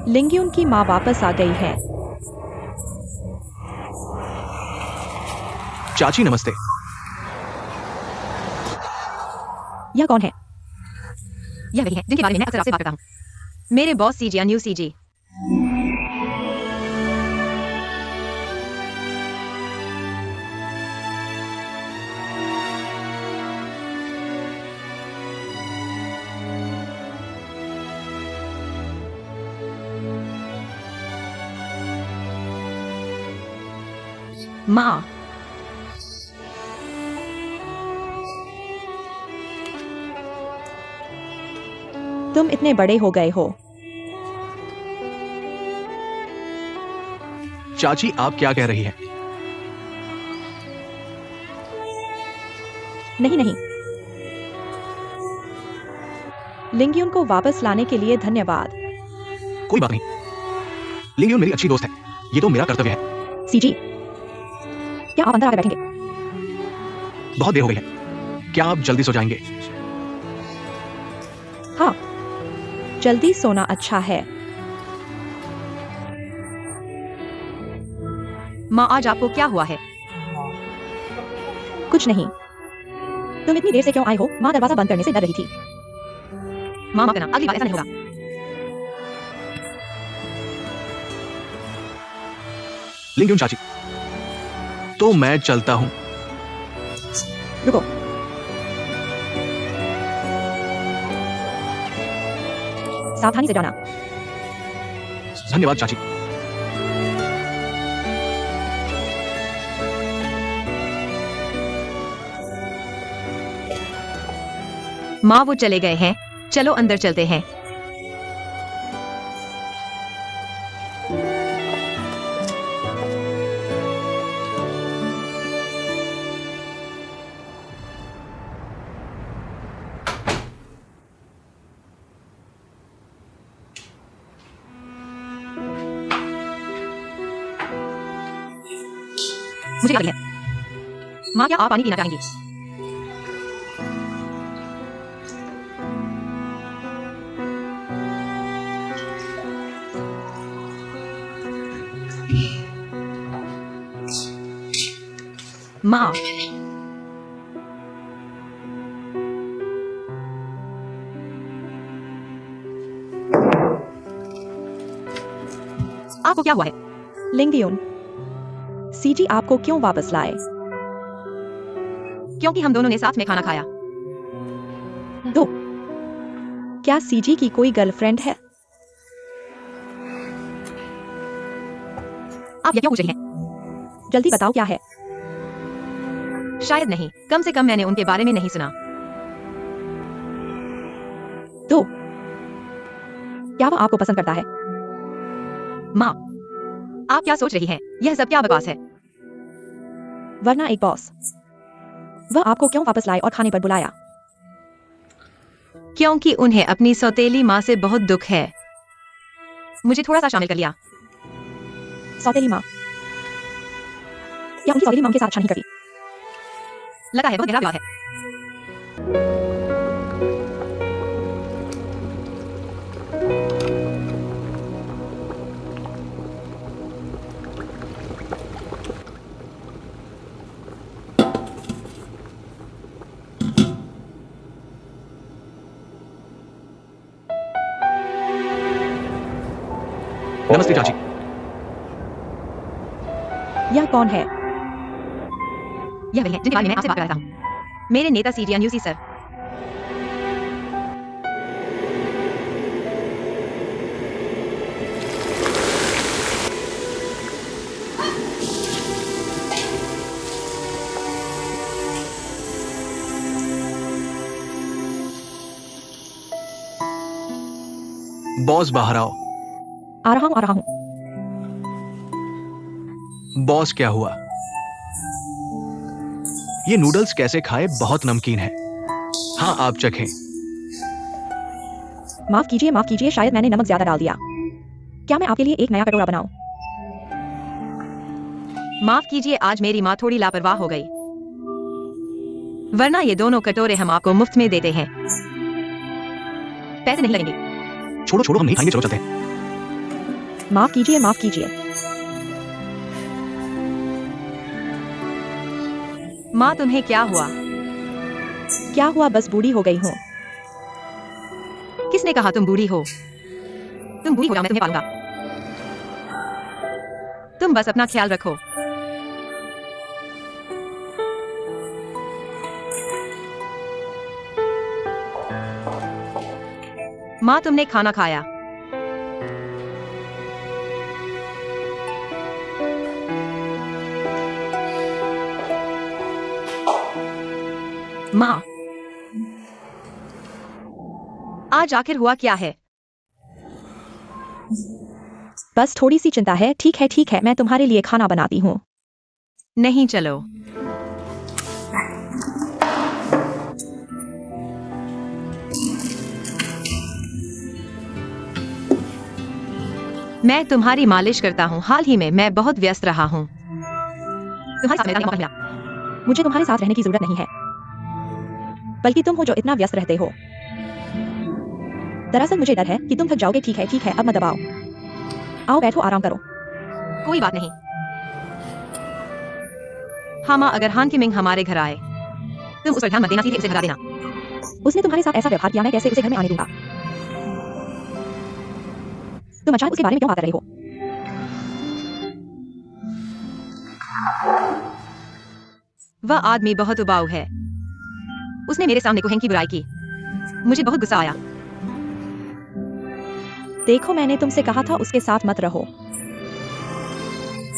लिंग्यून की माँ वापस आ गई है। चाची नमस्ते। यह कौन है? यह वही है जिनके बारे में मैं अक्सर आपसे बात करता हूँ, मेरे बॉस सीजी या न्यू सीजी। माँ, तुम इतने बड़े हो गए हो। चाची आप क्या कह रही हैं? नहीं नहीं, लिंग्यून को वापस लाने के लिए धन्यवाद। कोई बात नहीं, लिंग्यून मेरी अच्छी दोस्त है, ये तो मेरा कर्तव्य है। सीजी, क्या आप अंदर आकर बैठेंगे? बहुत देर हो गई है, क्या आप जल्दी सो जाएंगे? हाँ, जल्दी सोना अच्छा है। माँ आज आपको क्या हुआ है? कुछ नहीं। तुम इतनी देर से क्यों आई हो? माँ दरवाजा बंद करने से डर रही थी। माँ माफ करना, अगली बार ऐसा नहीं होगा। लिंग्यून चाची, तो मैं चलता हूं। रुको, सावधानी से जाना। धन्यवाद चाची। माँ वो चले गए हैं, चलो अंदर चलते हैं। मुझे याद है। माँ क्या आप पानी पीना चाहेंगी? माँ, आपको क्या हुआ है? लिंग्यून, सीजी आपको क्यों वापस लाए? क्योंकि हम दोनों ने साथ में खाना खाया। दो, क्या सीजी की कोई गर्लफ्रेंड है? आप यह क्यों पूछ रही हैं? जल्दी बताओ क्या है। शायद नहीं, कम से कम मैंने उनके बारे में नहीं सुना। दो, क्या वो आपको पसंद करता है? माँ, आप क्या सोच रही हैं? यह सब क्या बकवास है? वरना एक बॉस। वह आपको क्यों वापस लाए और खाने पर बुलाया? क्योंकि उन्हें अपनी सौतेली माँ से बहुत दुख है। मुझे थोड़ा सा शामिल कर लिया। सौतेली माँ? क्या उनकी सौतेली माँ के साथ अच्छा नहीं करती? लगा है बहुत गहरा विवाद है। नमस्ते चाची। यह कौन है? यह वही है जिनके बारे में मैं आपसे बात कर रहा हूँ, मेरे नेता सीजी न्यूसी सर। बॉस बाहर आओ। आ रहा हूँ, आ रहा हूँ। बॉस क्या हुआ? ये नूडल्स कैसे खाए, बहुत नमकीन है। हाँ आप चखें। माफ कीजिए, शायद मैंने नमक ज्यादा डाल दिया। क्या मैं आपके लिए एक नया कटोरा बनाऊं? माफ कीजिए, आज मेरी माँ थोड़ी लापरवाह हो गई, वरना ये दोनों कटोरे हम आपको मुफ्त में देते हैं। पैसे नहीं लगेंगे। छोड़ो छोड़ो, हम नहीं खाएंगे, चलो चलते हैं। माफ कीजिए, माफ कीजिए। माँ तुम्हें क्या हुआ? क्या हुआ, बस बूढ़ी हो गई हूँ। किसने कहा तुम बूढ़ी हो? तुम बूढ़ी हो जाओ, मैं तुम्हें पालूंगा। तुम बस अपना ख्याल रखो। माँ तुमने खाना खाया? माँ, आज आखिर हुआ क्या है? बस थोड़ी सी चिंता है। ठीक है ठीक है, मैं तुम्हारे लिए खाना बनाती हूँ। नहीं, चलो। मैं तुम्हारी मालिश करता हूँ। हाल ही में मैं बहुत व्यस्त रहा हूँ। तुम्हारे साथ मेरा मौका मिला। मुझे तुम्हारे साथ रहने की जरूरत नहीं है, बल्कि तुम हो जो इतना व्यस्त रहते हो। दरअसल मुझे डर है कि तुम थक जाओगे। ठीक है, अब मत दबाओ। आओ बैठो, आराम करो। कोई बात नहीं। हाँ माँ, अगर हान की मिंग हमारे घर आए, तुम उस पर ध्यान मत देना, सीधे उसे भगा देना। उसने तुम्हारे साथ ऐसा व्यवहार किया, मैं कैसे उसे घर में आने दूंगा? तुम अचानक उसके बारे में क्यों बात कर रहे हो? वह आदमी बहुत उबाऊ है। उसने मेरे सामने कुहेंग की बुराई की। मुझे बहुत गुस्सा आया। देखो, मैंने तुमसे कहा था उसके साथ मत रहो।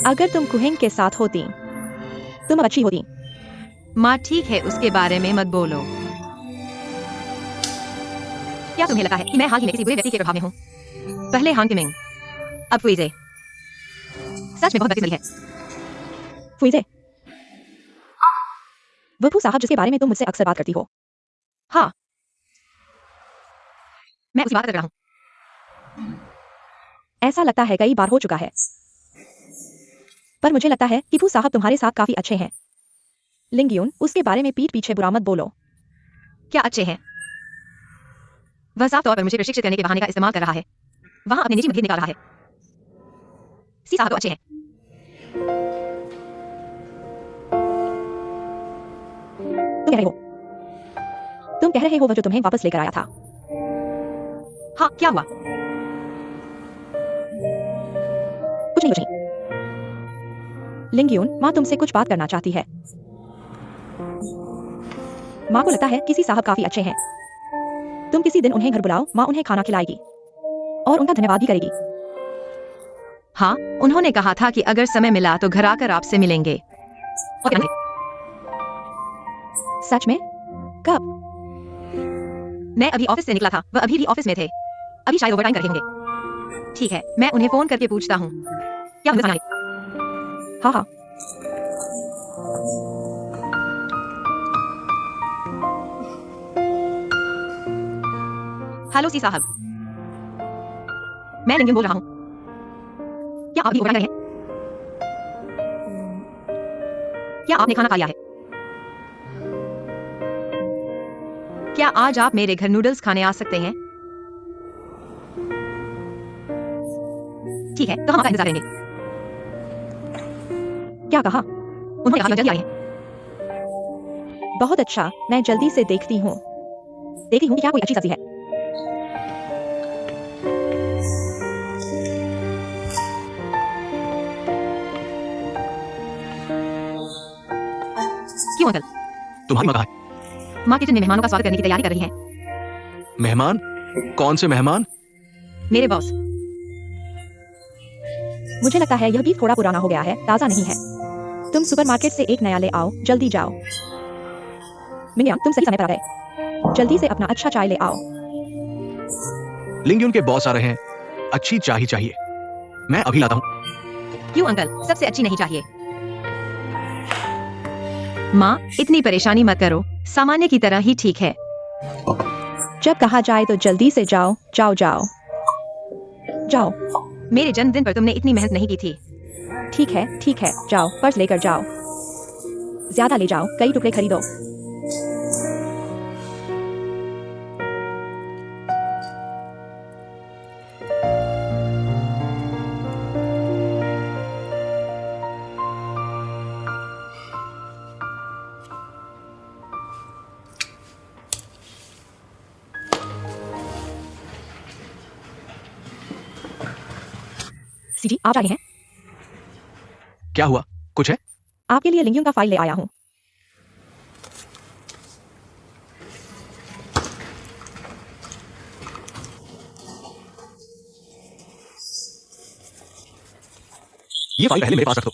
अगर तुम कुहेंग के साथ होती, तुम अब अच्छी होती। माँ ठीक है, उसके बारे में मत बोलो। क्या तुम्हें लगता है कि मैं हाल ही में किसी बुरे व्यक्ति के प्रभाव में हूँ? पहले हान की मिंग, अब फुइजे। सच में बहुत बदकिस्मती है। फुइजे, वपू साहब जिसके बारे में तुम मुझसे अक्सर बात करती हो। हाँ, मैं उसी बात कर रहा हूँ। ऐसा लगता है कई बार हो चुका है, पर मुझे लगता है कि फू साहब तुम्हारे साथ काफी अच्छे हैं। लिंगयुन, उसके बारे में पीठ पीछे बुरा मत बोलो। क्या अच्छे हैं? वह साफ तौर पर मुझे प्रशिक्षित करने के बहाने का इस्तेमाल कर रहा है। वहां अपने निजी मतभेद निकाल रहा है। सी साहब तो अच्छे हैं। तुम कह रहे हो वह जो तुम्हें वापस लेकर आया था। हाँ, क्या हुआ? कुछ नहीं। लिंगयुन, माँ तुमसे कुछ बात करना चाहती है। माँ को लगता है किसी साहब काफी अच्छे हैं। तुम किसी दिन उन्हें घर बुलाओ, माँ उन्हें खाना खिलाएगी और उनका धन्यवाद भी करेगी। हाँ, उन्होंने कहा था कि अगर समय मिला तो घर आकर आपसे मिलेंगे। और सच में? कब? मैं अभी ऑफिस से निकला था, वह अभी भी ऑफिस में थे। अभी शायद ओवरटाइम कर रहे होंगे। ठीक है, मैं उन्हें फोन करके पूछता हूँ। क्या मुझे जाना है? हाँ हाँ। हेलो सी साहब, मैं लिंगयुन बोल रहा हूँ। क्या आप भी ओवरटाइम कर रहे हैं? क्या आपने खाना खा लिया है? क्या आज आप मेरे घर नूडल्स खाने आ सकते हैं? ठीक है, तो हम आपका इंतजार करेंगे। क्या कहा? उन्होंने कहा कि जल्दी आ रहे हैं। बहुत अच्छा, मैं जल्दी से देखती हूँ कि क्या कोई अच्छी सब्जी है। क्यों अंकल? तुम्हारी माँ कहाँ है? माँ किचन में मेहमानों का स्वागत करने की तैयारी कर रही है। मेहमान? कौन से मेहमान? मेरे बॉस। मुझे लगता है यह बीफ थोड़ा पुराना हो गया है, ताज़ा नहीं है। तुम सुपरमार्केट से एक नया ले आओ, जल्दी जाओ। मिंगयांग, तुम सही समय पर आ गए। जल्दी से अपना अच्छा चाय ले आओ। लिंगयुन के बॉस आ रहे हैं, अच्छी चाय ही चाहिए। मैं अभी लाता हूँ। क्यों अंकल, सबसे अच्छी नहीं चाहिए? माँ, इतनी परेशानी मत करो, सामान्य की तरह ही ठीक है। जब कहा जाए तो जल्दी से जाओ, जाओ जाओ जाओ। मेरे जन्मदिन पर तुमने इतनी मेहनत नहीं की थी। ठीक है, जाओ, पर्स लेकर जाओ। ज्यादा ले जाओ, कई टुकड़े खरीदो। सीजी आप आ गए हैं। क्या हुआ? कुछ है? आपके लिए लिंगियों का फाइल ले आया हूँ। ये फाइल पहले मेरे पास रख दो।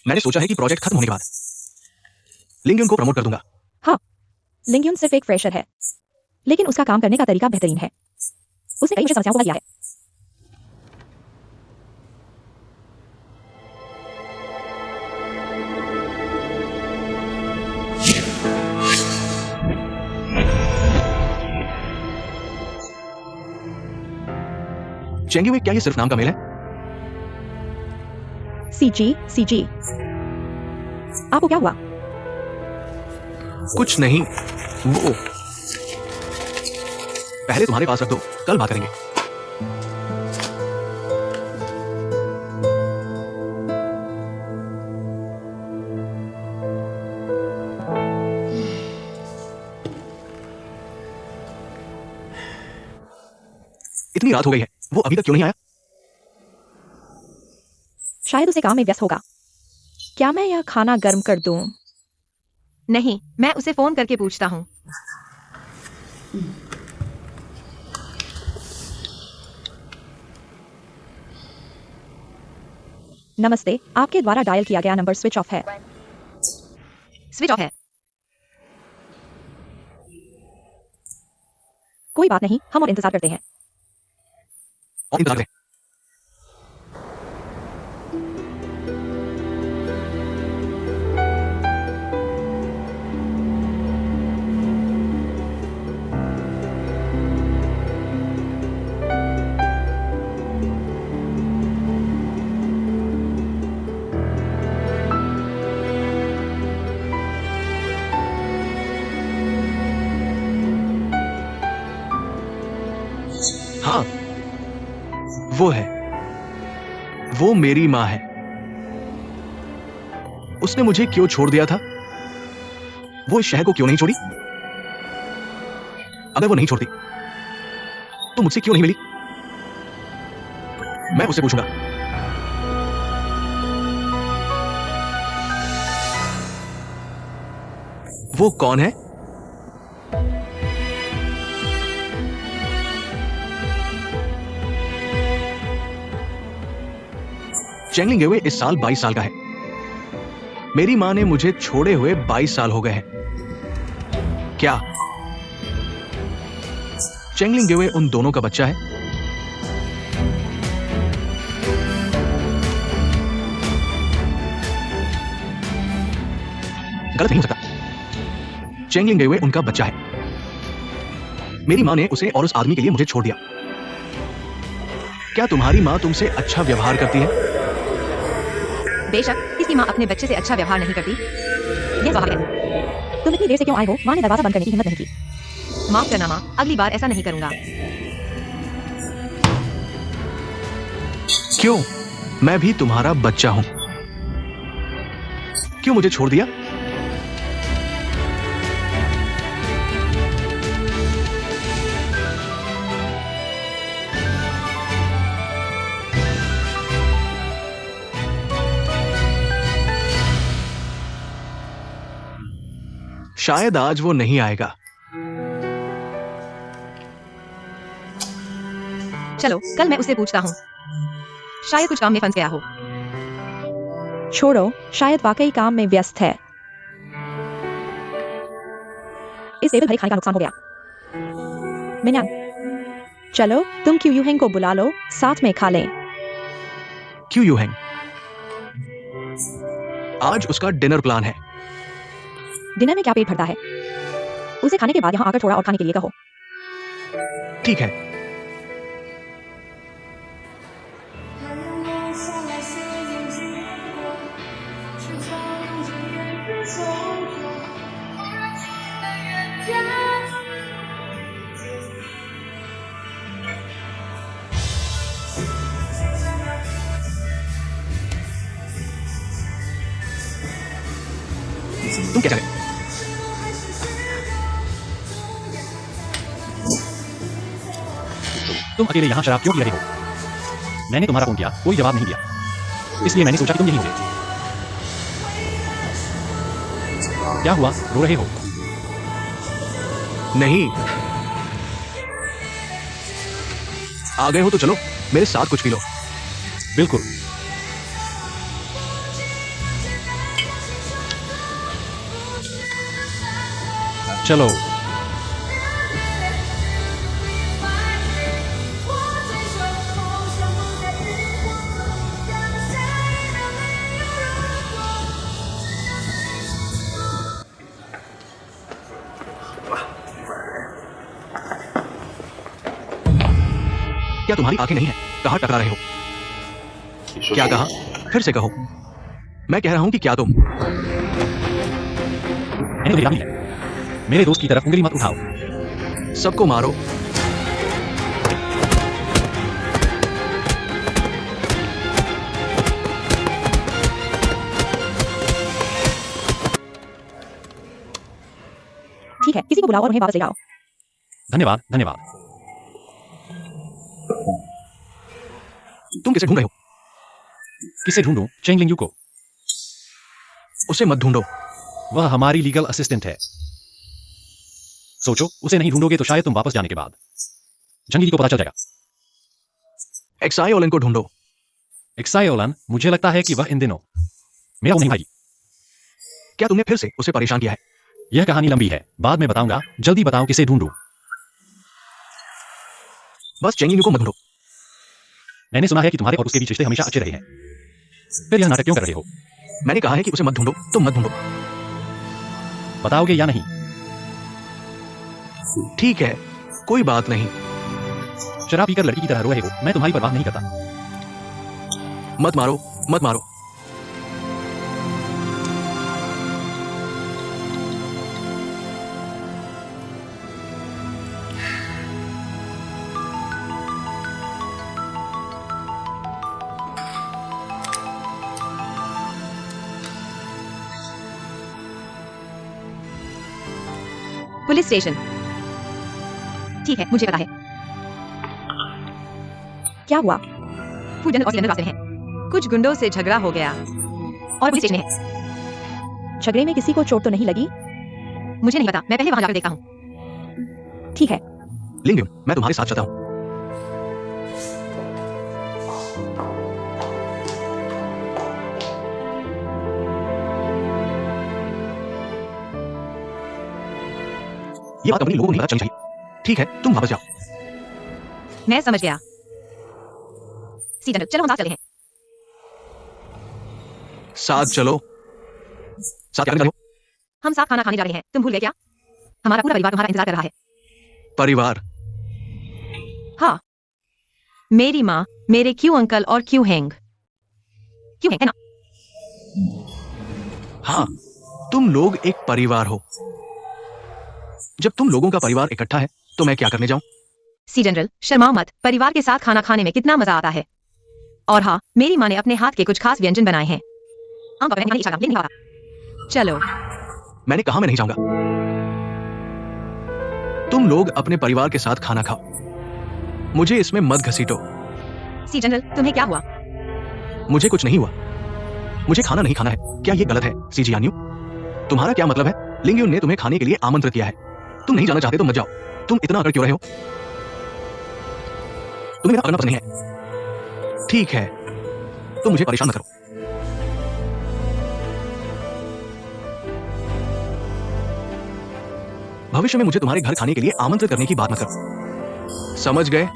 मैंने सोचा है कि प्रोजेक्ट खत्म होने के बाद लिंगियन को प्रमोट कर दूंगा। हाँ, लिंगियन सिर्फ एक फ्रेशर है, लेकिन उसका काम करने का तरीका बेहतरीन है। उसने कई मुश्किल समस्याओं को हल किया है। चेंगी क्या ये सिर्फ नाम का मेल है? सीजी सीजी आपको क्या हुआ? कुछ नहीं, वो पहले तुम्हारे पास रख दो, कल बात करेंगे। इतनी रात हो गई है, वो अभी तक क्यों नहीं आया? शायद उसे काम में व्यस्त होगा। क्या मैं यह खाना गर्म कर दूं? नहीं, मैं उसे फोन करके पूछता हूँ। नमस्ते, आपके द्वारा डायल किया गया नंबर स्विच ऑफ है। स्विच ऑफ है। कोई बात नहीं, हम और इंतजार करते हैं। और इंतजार करें। हाँ, वो है, वो मेरी माँ है। उसने मुझे क्यों छोड़ दिया था? वो इस शहर को क्यों नहीं छोड़ी? अगर वो नहीं छोड़ती तो मुझसे क्यों नहीं मिली? मैं उससे पूछूंगा। वो कौन है? चेंगलिंग गेवे इस साल 22 साल का है। मेरी मां ने मुझे छोड़े हुए 22 साल हो गए हैं। क्या चेंगलिंग गेवे उन दोनों का बच्चा है? गलत नहीं हो सकता। चेंगलिंग गेवे उनका बच्चा है। मेरी मां ने उसे और उस आदमी के लिए मुझे छोड़ दिया। क्या तुम्हारी मां तुमसे अच्छा व्यवहार करती है? बेशक, किसी माँ अपने बच्चे से अच्छा व्यवहार नहीं करती। यह स्वाभाविक है। तुम इतनी देर से क्यों आए हो? माँ ने दरवाजा बंद करने की हिम्मत नहीं की। माफ करना माँ, अगली बार ऐसा नहीं करूंगा। क्यों? मैं भी तुम्हारा बच्चा हूं। क्यों मुझे छोड़ दिया? शायद आज वो नहीं आएगा। चलो, कल मैं उससे पूछता हूँ। शायद कुछ काम में फंस गया हो। छोड़ो, शायद वाकई काम में व्यस्त है। इस टेबल भरे खाने का नुकसान हो गया। मिन्यांग, चलो तुम क्यू यूहेंग को बुला लो, साथ में खा लें। क्यों यूहेंग? आज उसका डिनर प्लान है। डिनर में क्या पेट भरता है? उसे खाने के बाद यहाँ आकर थोड़ा और खाने के लिए कहो। ठीक है। तुम क्या चाहे? तुम अकेले यहाँ शराब क्यों पी रहे हो? मैंने तुम्हारा फोन किया, कोई जवाब नहीं दिया, इसलिए मैंने सोचा कि तुम यहीं होगे। क्या हुआ, रो रहे हो? नहीं, आ गए हो तो चलो मेरे साथ कुछ पी लो। बिल्कुल। चलो। क्या तुम्हारी आंखें नहीं है? कहाँ टकरा रहे हो? क्या कहा? फिर से कहो। मैं कह रहा हूं कि क्या तुम? मैंने तो देखा भी है। मेरे दोस्त की तरफ उंगली मत उठाओ। सबको मारो। ठीक है, किसी को बुलाओ और उन्हें वापस ले जाओ। धन्यवाद, धन्यवाद। तुम किसे ढूंढ रहे हो? किसे ढूंढूं? चेंग लिंग यू को। उसे मत ढूंढो। वह हमारी लीगल असिस्टेंट है। सोचो, उसे नहीं ढूंढोगे तो शायद तुम वापस जाने के बाद जंगली को पता चल जाएगा। एक्साई ओलन को ढूंढो। एक्साई ओलन, मुझे लगता है कि वह इन दिनों मेरा नहीं भाई। क्या तुमने फिर से उसे परेशान किया है? यह कहानी लंबी है, बाद में बताऊंगा। जल्दी बताओ किसे ढूंढूं। बस चेंगिंग को मत ढूंढो। मैंने सुना है कि तुम्हारे और उसके बीच रिश्ते हमेशा अच्छे रहे हैं, फिर यह नाटक क्यों कर रहे हो? मैंने कहा है कि उसे मत ढूंढो तो मत ढूंढो। बताओगे या नहीं? ठीक है, कोई बात नहीं। शराब पीकर लड़की की तरह रो रहे हो, मैं तुम्हारी परवाह नहीं करता। मत मारो, मत मारो। Police station. ठीक है, मुझे पता है। क्या हुआ? फूड जनरल और सिलेंडर रास्ते में हैं। कुछ गुंडों से झगड़ा हो गया और पुलिस स्टेशन में है। झगड़े में किसी को चोट तो नहीं लगी? मुझे नहीं पता, मैं पहले वहां जाकर देखता हूँ। ठीक है। लिंग, मैं तुम्हारे साथ चलता हूं। ये बात कंपनी लोगों को नहीं पता चलनी चाहिए। ठीक है, तुम वापस जाओ। मैं समझ गया। सी जनरल, चलो हम साथ चले हैं। साथ चलो। साथ क्या करने जा रहे हो? हम साथ खाना खाने जा रहे हैं। तुम भूल गए क्या? हमारा पूरा परिवार तुम्हारा इंतजार कर रहा है। परिवार? हाँ, मेरी माँ, मेरे क्यू अंकल और क्यू हैंग। क्यू हैंग है ना? हाँ, तुम लोग एक परिवार हो। जब तुम लोगों का परिवार इकट्ठा है तो मैं क्या करने जाऊं? सी जनरल, शर्माओ मत। परिवार के साथ खाना खाने में कितना मजा आता है। और हाँ, मेरी माँ ने अपने हाथ के कुछ खास व्यंजन बनाए हैं। चलो। मैंने कहा मैं नहीं जाऊंगा। तुम लोग अपने परिवार के साथ खाना खाओ, मुझे इसमें मत घसीटो। सी जनरल, तुम्हें क्या हुआ? मुझे कुछ नहीं हुआ। मुझे खाना नहीं खाना है। क्या ये गलत है सीजीआन्यू? तुम्हारा क्या मतलब है? लिंगयू ने तुम्हें खाने के लिए आमंत्रित किया है। तुम नहीं जाना चाहते तो मत जाओ। तुम इतना अकड़ क्यों रहे हो? तुम्हें मेरा अकड़ना पसंद नहीं है। ठीक है, तुम मुझे परेशान मत करो। भविष्य में मुझे तुम्हारे घर खाने के लिए आमंत्रित करने की बात मत करो। समझ गए?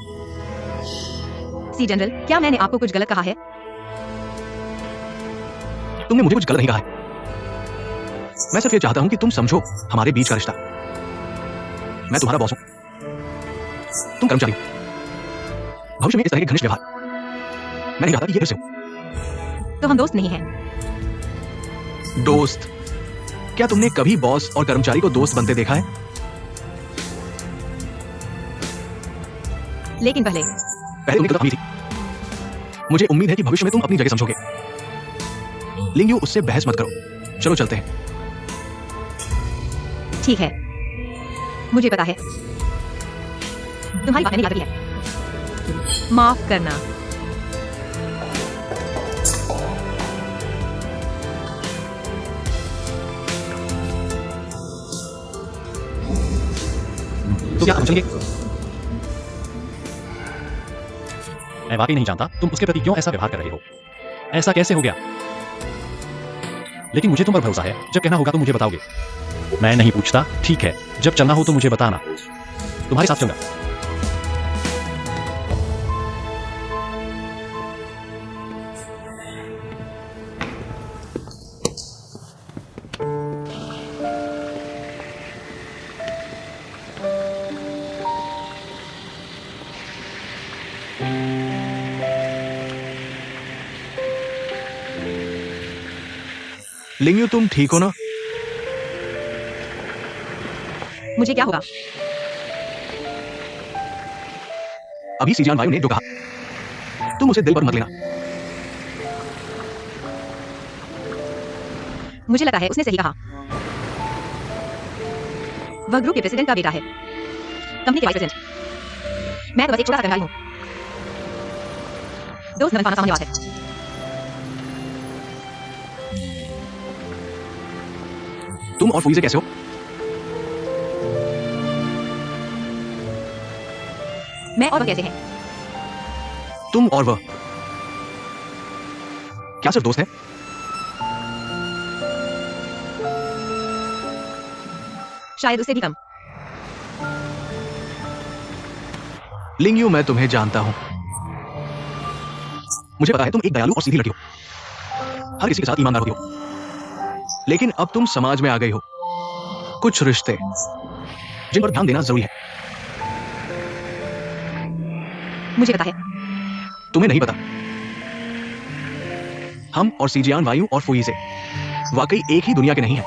सी जनरल, क्या मैंने आपको कुछ गलत कहा है? तुमने मुझे कुछ गलत नहीं कहा है। मैं सिर्फ ये चाहता हूं कि तुम समझो हमारे बीच का रिश्ता। मैं तुम्हारा बॉस हूं, तुम कर्मचारी हो। भविष्य में इस तरह के घनिष्ठ व्यवहार मैं नहीं चाहता कि ये फिर से हो। तो हम दोस्त नहीं हैं। दोस्त? क्या तुमने कभी बॉस और कर्मचारी को दोस्त बनते देखा है? लेकिन पहले उनकी तरफ हुई थी। मुझे उम्मीद है कि भविष्य में तुम अपनी जगह समझोगे। लिंगयू, उससे बहस मत करो। चलो चलते हैं। ठीक है, मुझे पता है तुम्हारी बात नहीं याद रही है। माफ करना। क्या हम चलेंगे? मैं वाकई नहीं जानता तुम उसके प्रति क्यों ऐसा व्यवहार कर रहे हो। ऐसा कैसे हो गया? लेकिन मुझे तुम पर भरोसा है। जब कहना होगा तो मुझे बताओगे। मैं नहीं पूछता। ठीक है, जब चलना हो तो मुझे बताना। तुम्हारे साथ चलूंगा। लिंगयू, तुम ठीक हो ना? मुझे क्या होगा? अभी सीजियान वायु ने जो कहा, तुम उसे दिल पर मत लेना। मुझे लगा है उसने सही कहा। वह ग्रुप के प्रेसिडेंट का बेटा है, कंपनी के वाइस प्रेसिडेंट। मैं तो बस एक छोटा सा कर्मचारी हूँ। दोस्त न बन पाना सामान्य बात है। तुम और फुई से कैसे हो? मैं और वह कैसे हैं? तुम और वह क्या सिर्फ दोस्त हैं? शायद उससे भी कम। लिंगयू, मैं तुम्हें जानता हूं। मुझे पता है तुम एक दयालु और सीधी लड़की हो, हर किसी के साथ ईमानदार होती हो। लेकिन अब तुम समाज में आ गई हो। कुछ रिश्ते जिन पर ध्यान देना जरूरी है। मुझे पता है। तुम्हें नहीं पता। हम और सीजियान वायु और फुई से वाकई एक ही दुनिया के नहीं हैं।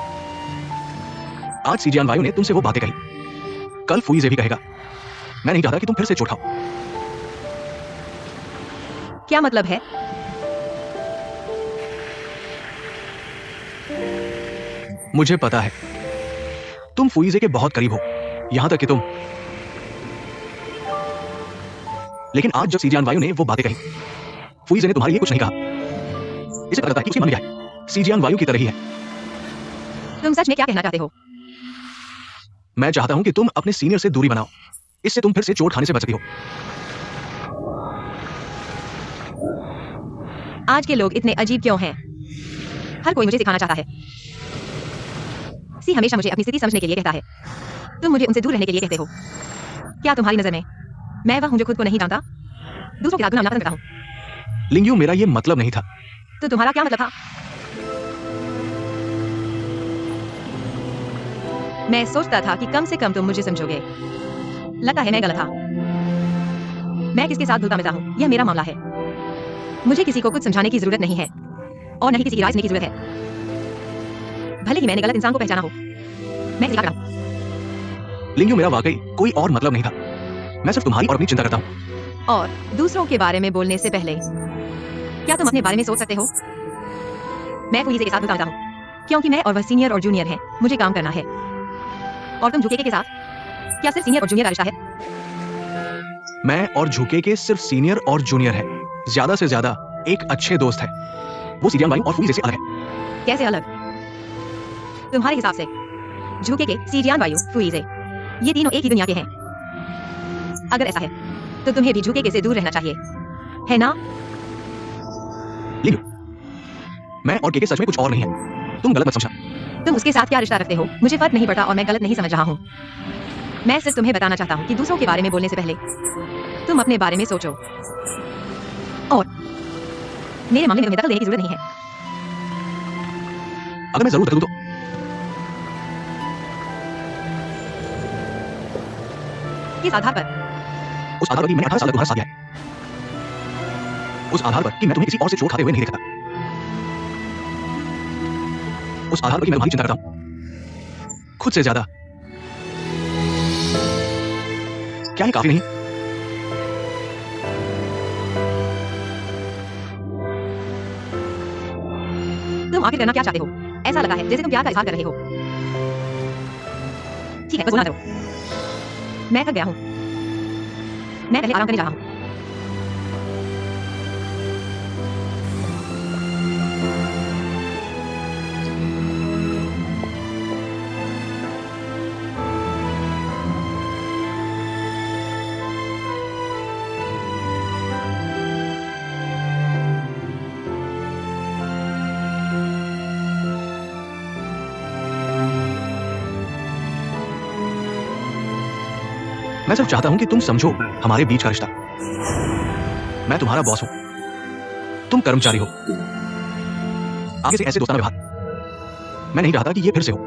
आज सीजियान वायु ने तुमसे वो बातें कही, कल फुई से भी कहेगा। मैं नहीं चाहता कि तुम फिर से चोट खाओ। क्या मतलब है? मुझे पता है तुम फुईजे के बहुत करीब हो, यहां तक कि तुम। लेकिन आज जब सीजियान वायु ने वो बातें कही, फुईजे ने तुम्हारे लिए कुछ नहीं कहा। इसे पता लगता है कि उसकी मन भी है सीजियान वायु की तरह ही है। तुम सच में क्या कहना चाहते हो? मैं चाहता हूं कि तुम अपने सीनियर से दूरी बनाओ। इससे तुम फिर से चोट खाने से बच सकती हो। आज के लोग इतने अजीब क्यों हैं? हर कोई मुझे सिखाना चाहता है। सी हमेशा मुझे अपनी स्थिति समझने के लिए कहता है। तुम मुझे उनसे दूर रहने के लिए कहते हो। क्या तुम्हारी नजर में मैं वह हूं जो खुद को नहीं जानता, दूसरों के साथ गुलाम करता हूं? लिंगयू, मेरा ये मतलब नहीं था। तो तुम्हारा क्या मतलब था? मैं सोचता था कि कम से कम तुम मुझे समझोगे। लगता है मैं गलत था। मैं किसके साथ घुलता मिलता हूं, यह मेरा मामला है। मुझे किसी को कुछ समझाने की जरूरत नहीं है और न ही किसी की राय सुनने की जरूरत है। भले ही मैंने गलत इंसान को पहचाना हो, मैं इसे क्या करूं? लिंगयू, मेरा वाकई कोई और मतलब नहीं था। मैं सिर्फ तुम्हारी और अपनी चिंता करता हूं। और दूसरों के बारे में बोलने से पहले क्या तुम अपने बारे में सोच सकते हो? मैं फुईजे के साथ घुलता मिलता हूं क्योंकि मैं और वह सीनियर और जूनियर हैं। मुझे काम करना है। और तुम झुकेके के साथ क्या सिर्फ सीनियर और जूनियर का रिश्ता है? मैं और झुके के सिर्फ सीनियर और जूनियर है। ज्यादा से ज्यादा एक अच्छे दोस्त है। वो सीजियान वायु और फुईजे से अलग है। कैसे अलग? तुम्हारे हिसाब से झुके के, सीजियान वायु, फुईजे, ये तीनों एक ही दुनिया के हैं। अगर ऐसा है तो तुम्हें भी झुके के से दूर रहना चाहिए, है ना? लिंगयू, मैं और केके सच में कुछ और नहीं है। तुम गलत मत समझना। तुम उसके साथ क्या रिश्ता रखते हो मुझे फर्क नहीं पड़ता और मैं गलत नहीं समझ रहा हूँ। मैं सिर्फ तुम्हें बताना चाहता हूँ कि दूसरों के बारे में बोलने से पहले तुम अपने बारे में सोचो। और मेरे मामले में तुम्हें दखल देने की जरूरत नहीं है। अगर मैं जरूर दखल दूं तो किस आधार पर? उस आधार पर कि मैंने 18 साल तक तुम्हारा साथ दिया है। उस आधार पर कि मैं तुम्हें किसी और से चोट खाते हुए नहीं देखता। उस आधार पर कि मैं तुम्हारी चिंता करता हूं खुद से ज्यादा। क्या ये काफी नहीं? तुम आखिर करना क्या चाहते हो? ऐसा लगा है जैसे तुम प्यार का इजहार कर रहे हो। ठीक है, बस बोलना करो। मैं थक गया हूं। मैं पहले आराम करने जा रहा हूं। मैं सिर्फ चाहता हूं कि तुम समझो हमारे बीच का रिश्ता। मैं तुम्हारा बॉस हूं, तुम कर्मचारी हो। आगे से ऐसे दोस्ताना व्यवहार मैं नहीं चाहता कि ये फिर से हो।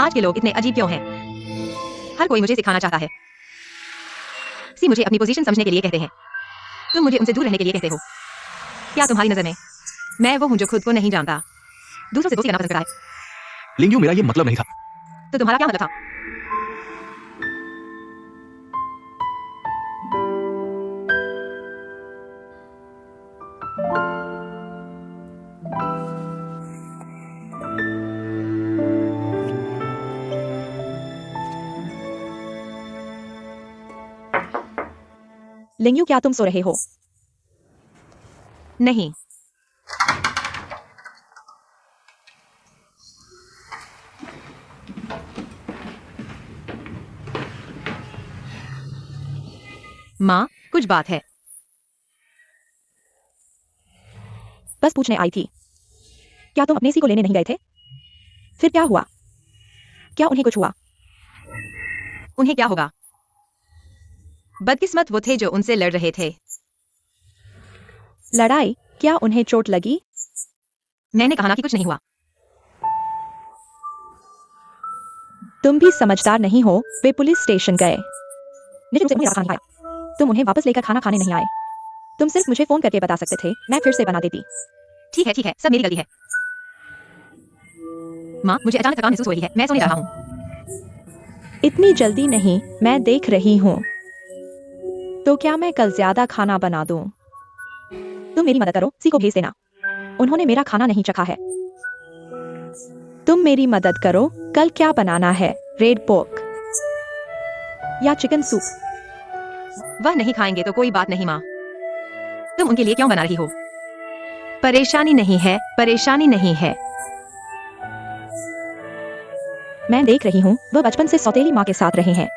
आज के लोग इतने अजीब क्यों हैं? हर कोई मुझे सिखाना चाहता है। मुझे अपनी पोजीशन समझने के लिए कहते हैं। तुम मुझे उनसे दूर रहने के लिए कहते हो। क्या तुम्हारी नजर में मैं वो हूं जो खुद को नहीं जानता, दूसरों से दोस्ती करना पसंद करता है? लिंगयू, मेरा ये मतलब नहीं था। तो तुम्हारा क्या मतलब था? लिंगयू, क्या तुम सो रहे हो? नहीं। माँ, कुछ बात है। बस पूछने आई थी। क्या तुम अपने इसी को लेने नहीं गए थे? फिर क्या हुआ? क्या उन्हें कुछ हुआ? उन्हें क्या होगा? बदकिस्मत वो थे जो उनसे लड़ रहे थे। लड़ाई? क्या उन्हें चोट लगी? मैंने कहा ना कि कुछ नहीं हुआ। तुम भी समझदार नहीं हो। वे पुलिस स्टेशन गए। निश्चित रूप से उन्हें खाना नहीं खाया। तुम उन्हें वापस लेकर खाना खाने नहीं आए। तुम सिर्फ मुझे फोन करके बता सकते थे, मैं फिर से बना देती। ठीक है, सब मेरी गलती है। माँ, मुझे अचानक थकान महसूस हो रही है, मैं सोने जा रहा हूँ। इतनी जल्दी नहीं, मैं देख रही हूँ। तो क्या मैं कल ज्यादा खाना बना दूं? तुम मेरी मदद करो, सी को भेज देना। उन्होंने मेरा खाना नहीं चखा है। तुम मेरी मदद करो, कल क्या बनाना है? रेड पोर्क या चिकन सूप? वह नहीं खाएंगे तो कोई बात नहीं माँ। तुम उनके लिए क्यों बना रही हो? परेशानी नहीं है, परेशानी नहीं है। मैं देख रही हूँ, वह बचपन से सौतेली माँ के साथ रहे हैं।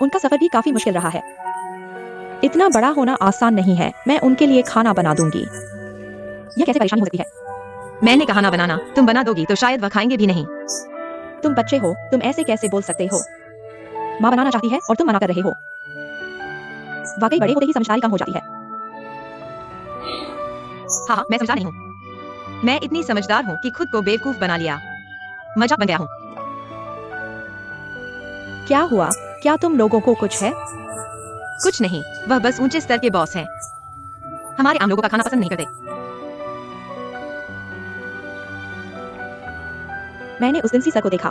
उनका सफर भी काफी मुश्किल रहा है। इतना बड़ा होना आसान नहीं है। मैं उनके लिए खाना बना दूंगी। यह कैसे परेशानी हो सकती है? मैंने कहा ना बनाना, तुम बना दोगी तो शायद वह खाएंगे भी नहीं। तुम बच्चे हो, तुम ऐसे कैसे बोल सकते हो? माँ बनाना चाहती है और तुम मना कर रहे हो। वाकई बड़े होते ही समझदारी कम हो जाती है। हाँ, मैं समझदार नहीं हूँ। मैं इतनी समझदार हूँ कि खुद को बेवकूफ बना लिया, मजाक बन गया हूँ। क्या हुआ? क्या तुम लोगों को कुछ है? कुछ नहीं, वह बस ऊंचे स्तर के बॉस हैं। हमारे आम लोगों का खाना पसंद नहीं करते। मैंने उस दिन सी सर को देखा।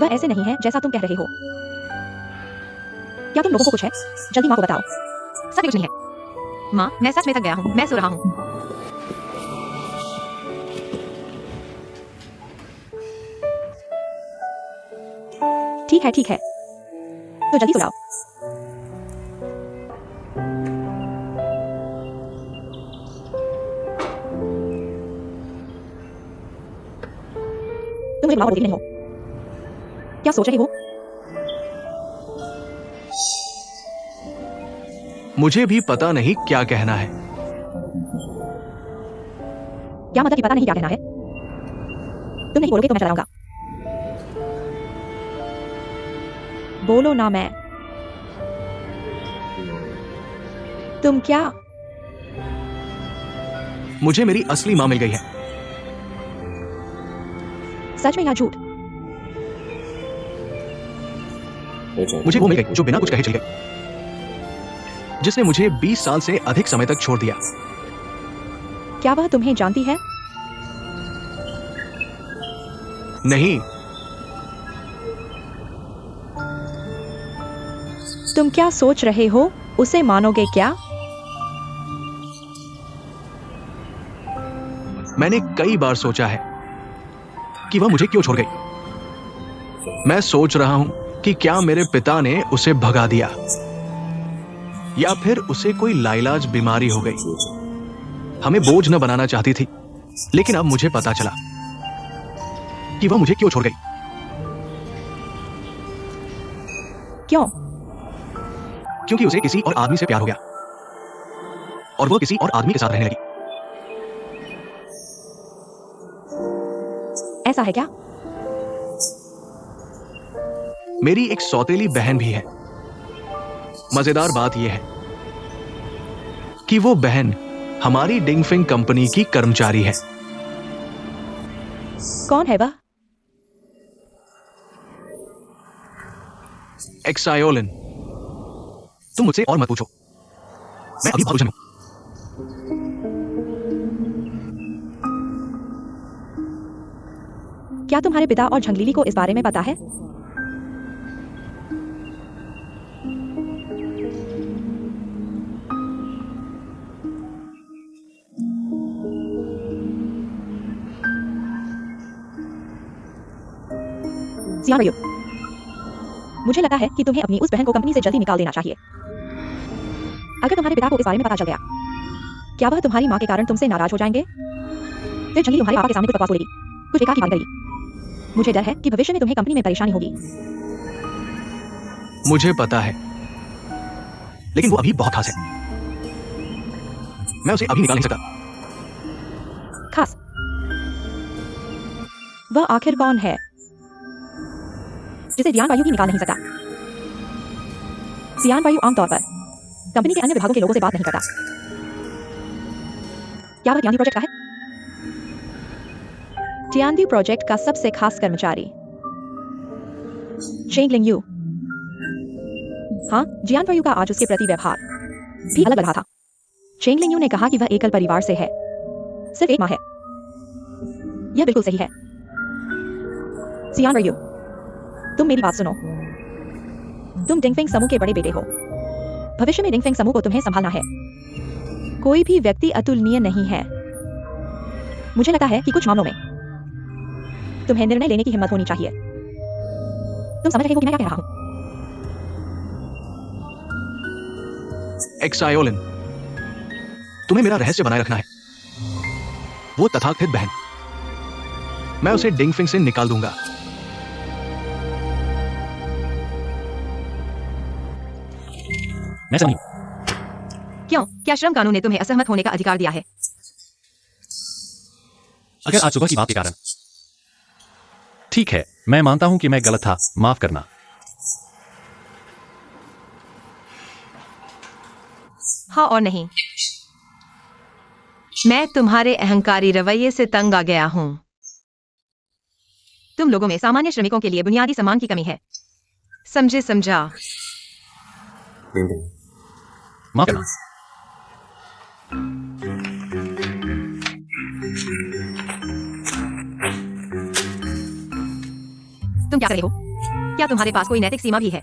वह ऐसे नहीं है जैसा तुम कह रहे हो। क्या तुम लोगों को कुछ है? जल्दी माँ को बताओ। सब कुछ नहीं है माँ, मैं सच में थक गया हूँ, मैं सो रहा हूँ। ठीक है, तो जल्दी सो जाओ। तुम मुझे बुलाओ, नहीं हो? क्या सोच रहे हो? मुझे भी पता नहीं क्या कहना है। क्या मतलब कि पता नहीं क्या कहना है? तुम नहीं बोलोगे तो मैं चलाऊंगा। बोलो ना। मैं तुम क्या? मुझे मेरी असली माँ मिल गई है। सच में या झूठ? मुझे वो मिल गई जो बिना कुछ कहे चली गई, जिसने मुझे 20 साल से अधिक समय तक छोड़ दिया। क्या वह तुम्हें जानती है? नहीं। तुम क्या सोच रहे हो? उसे मानोगे क्या? मैंने कई बार सोचा है कि वह मुझे क्यों छोड़ गई। मैं सोच रहा हूं कि क्या मेरे पिता ने उसे भगा दिया या फिर उसे कोई लाइलाज बीमारी हो गई। हमें बोझ न बनाना चाहती थी, लेकिन अब मुझे पता चला कि वह मुझे क्यों छोड़ गई। क्यों? क्योंकि उसे किसी और आदमी से प्यार हो गया और वह किसी और आदमी के साथ रहने लगी। ऐसा है क्या? मेरी एक सौतेली बहन भी है। मजेदार बात यह है कि वो बहन हमारी डिंगफिंग कंपनी की कर्मचारी है। कौन है वह? एक्सायोलिन। तुम मुझसे और मत पूछो, मैं अभी बहुत उलझन हूं। क्या तुम्हारे पिता और झंगलीली को इस बारे में पता है? जियान रयो। मुझे लगा है कि तुम्हें अपनी उस बहन को कंपनी से जल्दी निकाल देना चाहिए। अगर तुम्हारे पिता को इस बारे में पता चल गया, क्या वह तुम्हारी माँ के कारण तुमसे नाराज हो जाएंगे? फिर झंगली तुम्हारे पापा के सामने कुछ बकवास बोलेगी, कुछ बेकार की बात करेगी। मुझे डर है कि भविष्य में तुम्हें कंपनी में परेशानी होगी। मुझे पता है, लेकिन वो अभी बहुत खास है। मैं उसे अभी निकाल नहीं सकता। खास? वह आखिर कौन है जिसे जियान वायु ही निकाल नहीं सकता? जियान वायु आमतौर पर कंपनी के अन्य विभागों के लोगों से बात नहीं करता। क्या वह टियानदी प्रोजेक्ट का है? टियानदी प्रोजेक्ट का सबसे खास कर्मचारी चेंगलिंग यू। हाँ, जियान वायु का आज उसके प्रति व्यवहार भी अलग रहा था। चेंगलिंग यू ने कहा कि वह एकल परिवार से है, सिर्फ एक माँ है। यह बिल्कुल सही है। जियान वायु, तुम मेरी बात सुनो। तुम डिंगफेंग समूह के बड़े बेटे हो। भविष्य में डिंगफेंग समूह को तुम्हें संभालना है। कोई भी व्यक्ति अतुलनीय नहीं है। मुझे लगा है कि कुछ मामलों में तुम्हें निर्णय लेने की हिम्मत होनी चाहिए। तुम समझ रहे हो कि मैं क्या कह रहा हूं? एक्सायोलिन, तुम्हें मेरा रहस्य बनाए रखना है। वो तथाकथित बहन, मैं उसे डिंगफिंग से निकाल दूंगा। मैं समझ नहीं हूं। क्यों? क्या श्रम कानून ने तुम्हें असहमत होने का अधिकार दिया है? अगर आज सुबह की बात के कारण। ठीक है, मैं मानता हूं कि मैं गलत था, माफ करना। हाँ और नहीं। मैं तुम्हारे अहंकारी रवैये से तंग आ गया हूं। तुम लोगों में सामान्य श्रमिकों के लिए बुनियादी सम्मान की कमी है। समझा। माफ करना। तुम क्या कर रहे हो? क्या तुम्हारे पास कोई नैतिक सीमा भी है?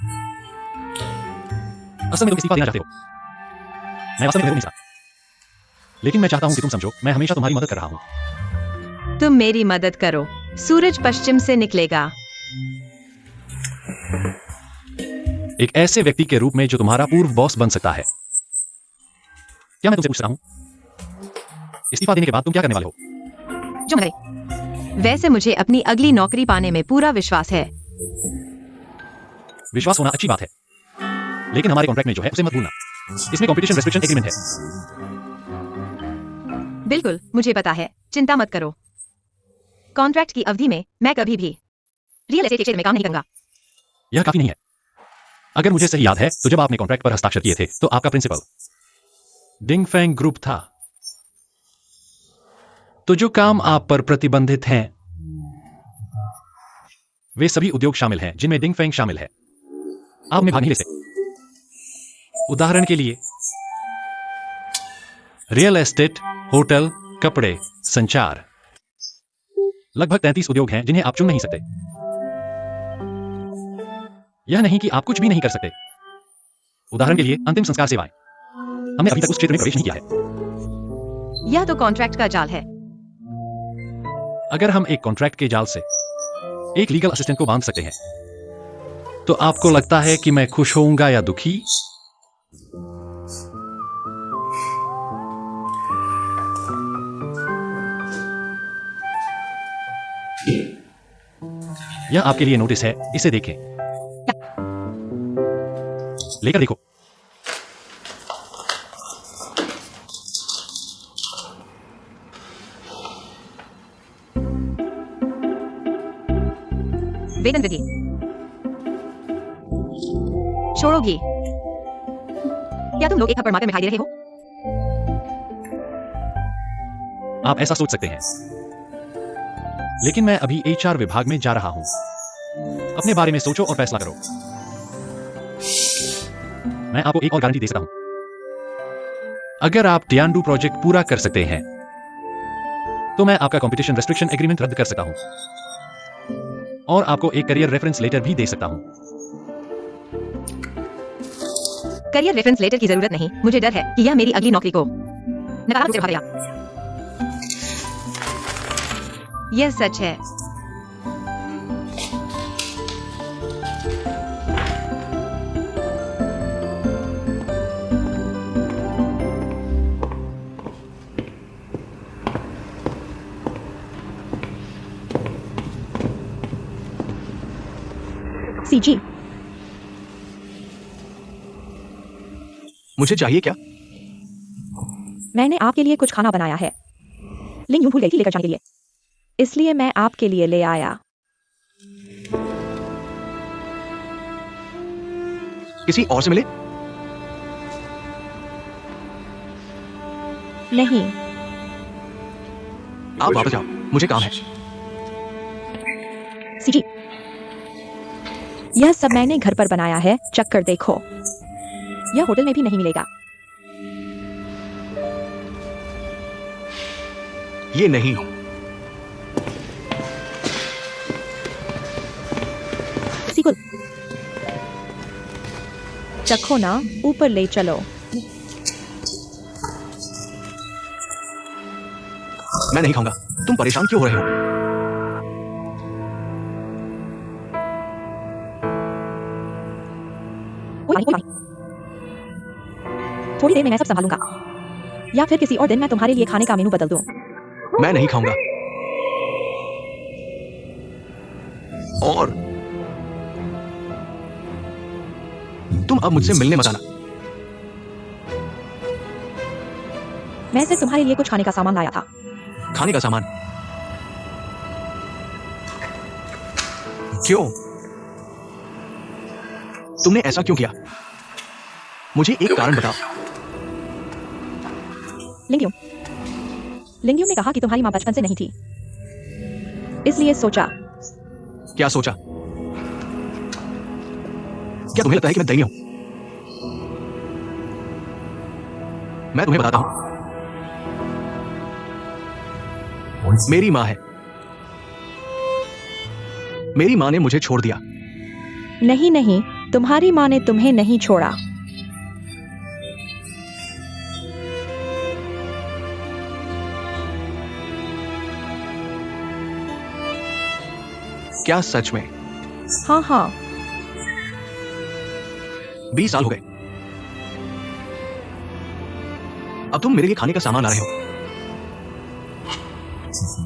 असल में तुम इस्तीफा देना चाहते हो। मैं वास्तव में नहीं चाहता, लेकिन मैं चाहता हूं कि तुम समझो, मैं हमेशा तुम्हारी मदद कर रहा हूं। तुम मेरी मदद करो। सूरज पश्चिम से निकलेगा। एक ऐसे व्यक्ति के रूप में जो तुम्हारा पूर्व बॉस बन सकता है। क्या मैं तुमसे पूछ रहा हूं, इस्तीफा देने के बाद तुम क्या करने वाले हो? जो मरे। वैसे मुझे अपनी अगली नौकरी पाने में पूरा विश्वास है। विश्वास होना अच्छी बात है, लेकिन हमारे कॉन्ट्रैक्ट में जो है उसे मत भूलना। इसमें कंपटीशन रेस्ट्रिक्शन एग्रीमेंट है। बिल्कुल, मुझे पता है, चिंता मत करो। कॉन्ट्रैक्ट की अवधि में मैं कभी भी रियल एस्टेट के क्षेत्र में काम नहीं करूंगा। यह काफी नहीं है। अगर मुझे सही याद है तो जब आपने कॉन्ट्रैक्ट पर हस्ताक्षर किए थे तो आपका प्रिंसिपल डिंगफेंग ग्रुप था। तो जो काम आप पर प्रतिबंधित हैं वे सभी उद्योग शामिल हैं जिनमें डिंगफेंग शामिल है। आप में भाग नहीं ले सकते। उदाहरण के लिए रियल एस्टेट, होटल, कपड़े, संचार। लगभग 33 उद्योग हैं जिन्हें आप चुन नहीं सकते। यह नहीं कि आप कुछ भी नहीं कर सकते। उदाहरण के लिए अंतिम संस्कार सेवाएं। हमने अभी तक उस क्षेत्र में प्रवेश नहीं किया है। यह तो कॉन्ट्रैक्ट का जाल है। अगर हम एक कॉन्ट्रैक्ट के जाल से एक लीगल असिस्टेंट को बांध सकते हैं तो आपको लगता है कि मैं खुश होऊंगा या दुखी? यह आपके लिए नोटिस है, इसे देखें। लेकर देखो। वेतन वृद्धि। छोड़ोगी? क्या तुम लोग एक थप्पड़ मारकर मिठाई दे रहे हो? आप ऐसा सोच सकते हैं, लेकिन मैं अभी HR विभाग में जा रहा हूं। अपने बारे में सोचो और फैसला करो। मैं आपको एक और गारंटी दे सकता हूं। अगर आप टियान्डू प्रोजेक्ट पूरा कर सकते हैं, तो मैं आपका कंपटीशन रेस्ट्रिक्शन एग्रीमेंट रद्द कर सकता हूं और आपको एक करियर रेफरेंस लेटर भी दे सकता हूं। करियर रेफरेंस लेटर की जरूरत नहीं। मुझे डर है कि यह मेरी अगली नौकरी को नकारात्मक रूप से प्रभावित करेगा। यह सच है। सीजी, मुझे चाहिए क्या? मैंने आपके लिए कुछ खाना बनाया है। लिंग यूं भूल गई थी लेकर जाने के लिए, इसलिए मैं आपके लिए ले आया। किसी और से मिले? नहीं, आप वापस जाओ, मुझे काम है। सीजी, यह सब मैंने घर पर बनाया है, चक्कर देखो। यह होटल में भी नहीं मिलेगा। ये नहीं। सिकुल, चखो ना, ऊपर ले चलो। मैं नहीं खाऊंगा। तुम परेशान क्यों हो रहे हो? कोई नहीं। थोड़ी देर में मैं सब संभालूंगा, या फिर किसी और दिन मैं तुम्हारे लिए खाने का मेनू बदल दूं। मैं नहीं खाऊंगा। और तुम अब मुझसे मिलने मत आना। मैं सिर्फ तुम्हारे लिए कुछ खाने का सामान लाया था। खाने का सामान? क्यों? तुमने ऐसा क्यों किया? मुझे एक कारण बताओ। लिंग्यूम ने कहा कि तुम्हारी माँ बचपन से नहीं थी, इसलिए सोचा। क्या सोचा? क्या तुम्हें लगता है कि मैं दयनीय हूं? मैं तुम्हें बताता हूं, मेरी माँ है। मेरी माँ ने मुझे छोड़ दिया। नहीं नहीं, तुम्हारी माँ ने तुम्हें नहीं छोड़ा। क्या सच में? हाँ हाँ, 20 साल हो गए। अब तुम मेरे लिए खाने का सामान ला रहे हो।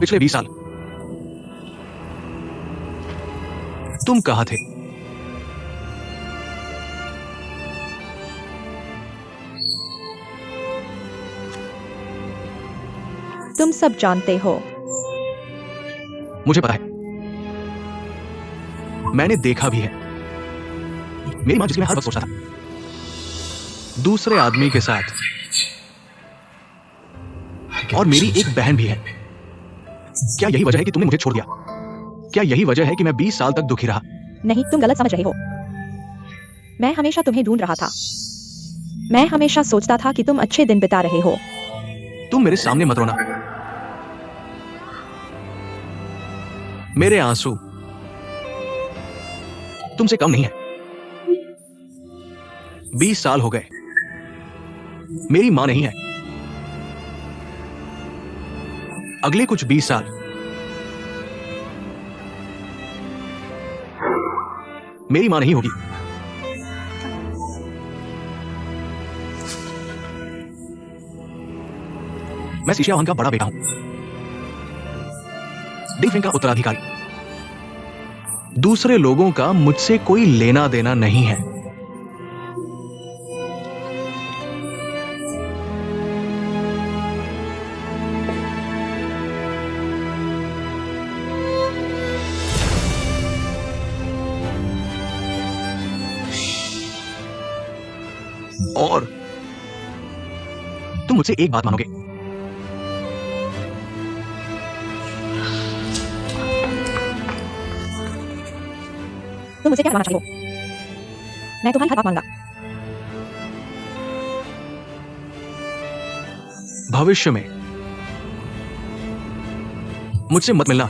पिछले 20 साल तुम कहां थे? तुम सब जानते हो। मुझे पता है, मैंने देखा भी है। मेरी मां जिसकी मैं हर वक्त सोचता था, दूसरे आदमी के साथ। और मेरी एक बहन भी है। क्या यही वजह है कि तुमने मुझे छोड़ दिया? क्या यही वजह है कि मैं 20 साल तक दुखी रहा? नहीं, तुम गलत समझ रहे हो। मैं हमेशा तुम्हें ढूंढ रहा था। मैं हमेशा सोचता था कि तुम अच्छे दिन बिता रहे हो। तुम मेरे सामने मत रोना। मेरे आंसू तुमसे कम नहीं है। 20 साल हो गए, मेरी मां नहीं है। अगले कुछ 20 साल मेरी मां नहीं होगी। मैं शीशावान का बड़ा बेटा हूं, डिंगफिंग का उत्तराधिकारी। दूसरे लोगों का मुझसे कोई लेना देना नहीं है। और तुम मुझसे एक बात मानोगे? तुम मुझसे क्या मानना चाहिए हो? मैं तुम्हारी हर बात मानूंगा। भविष्य में मुझसे मत मिलना।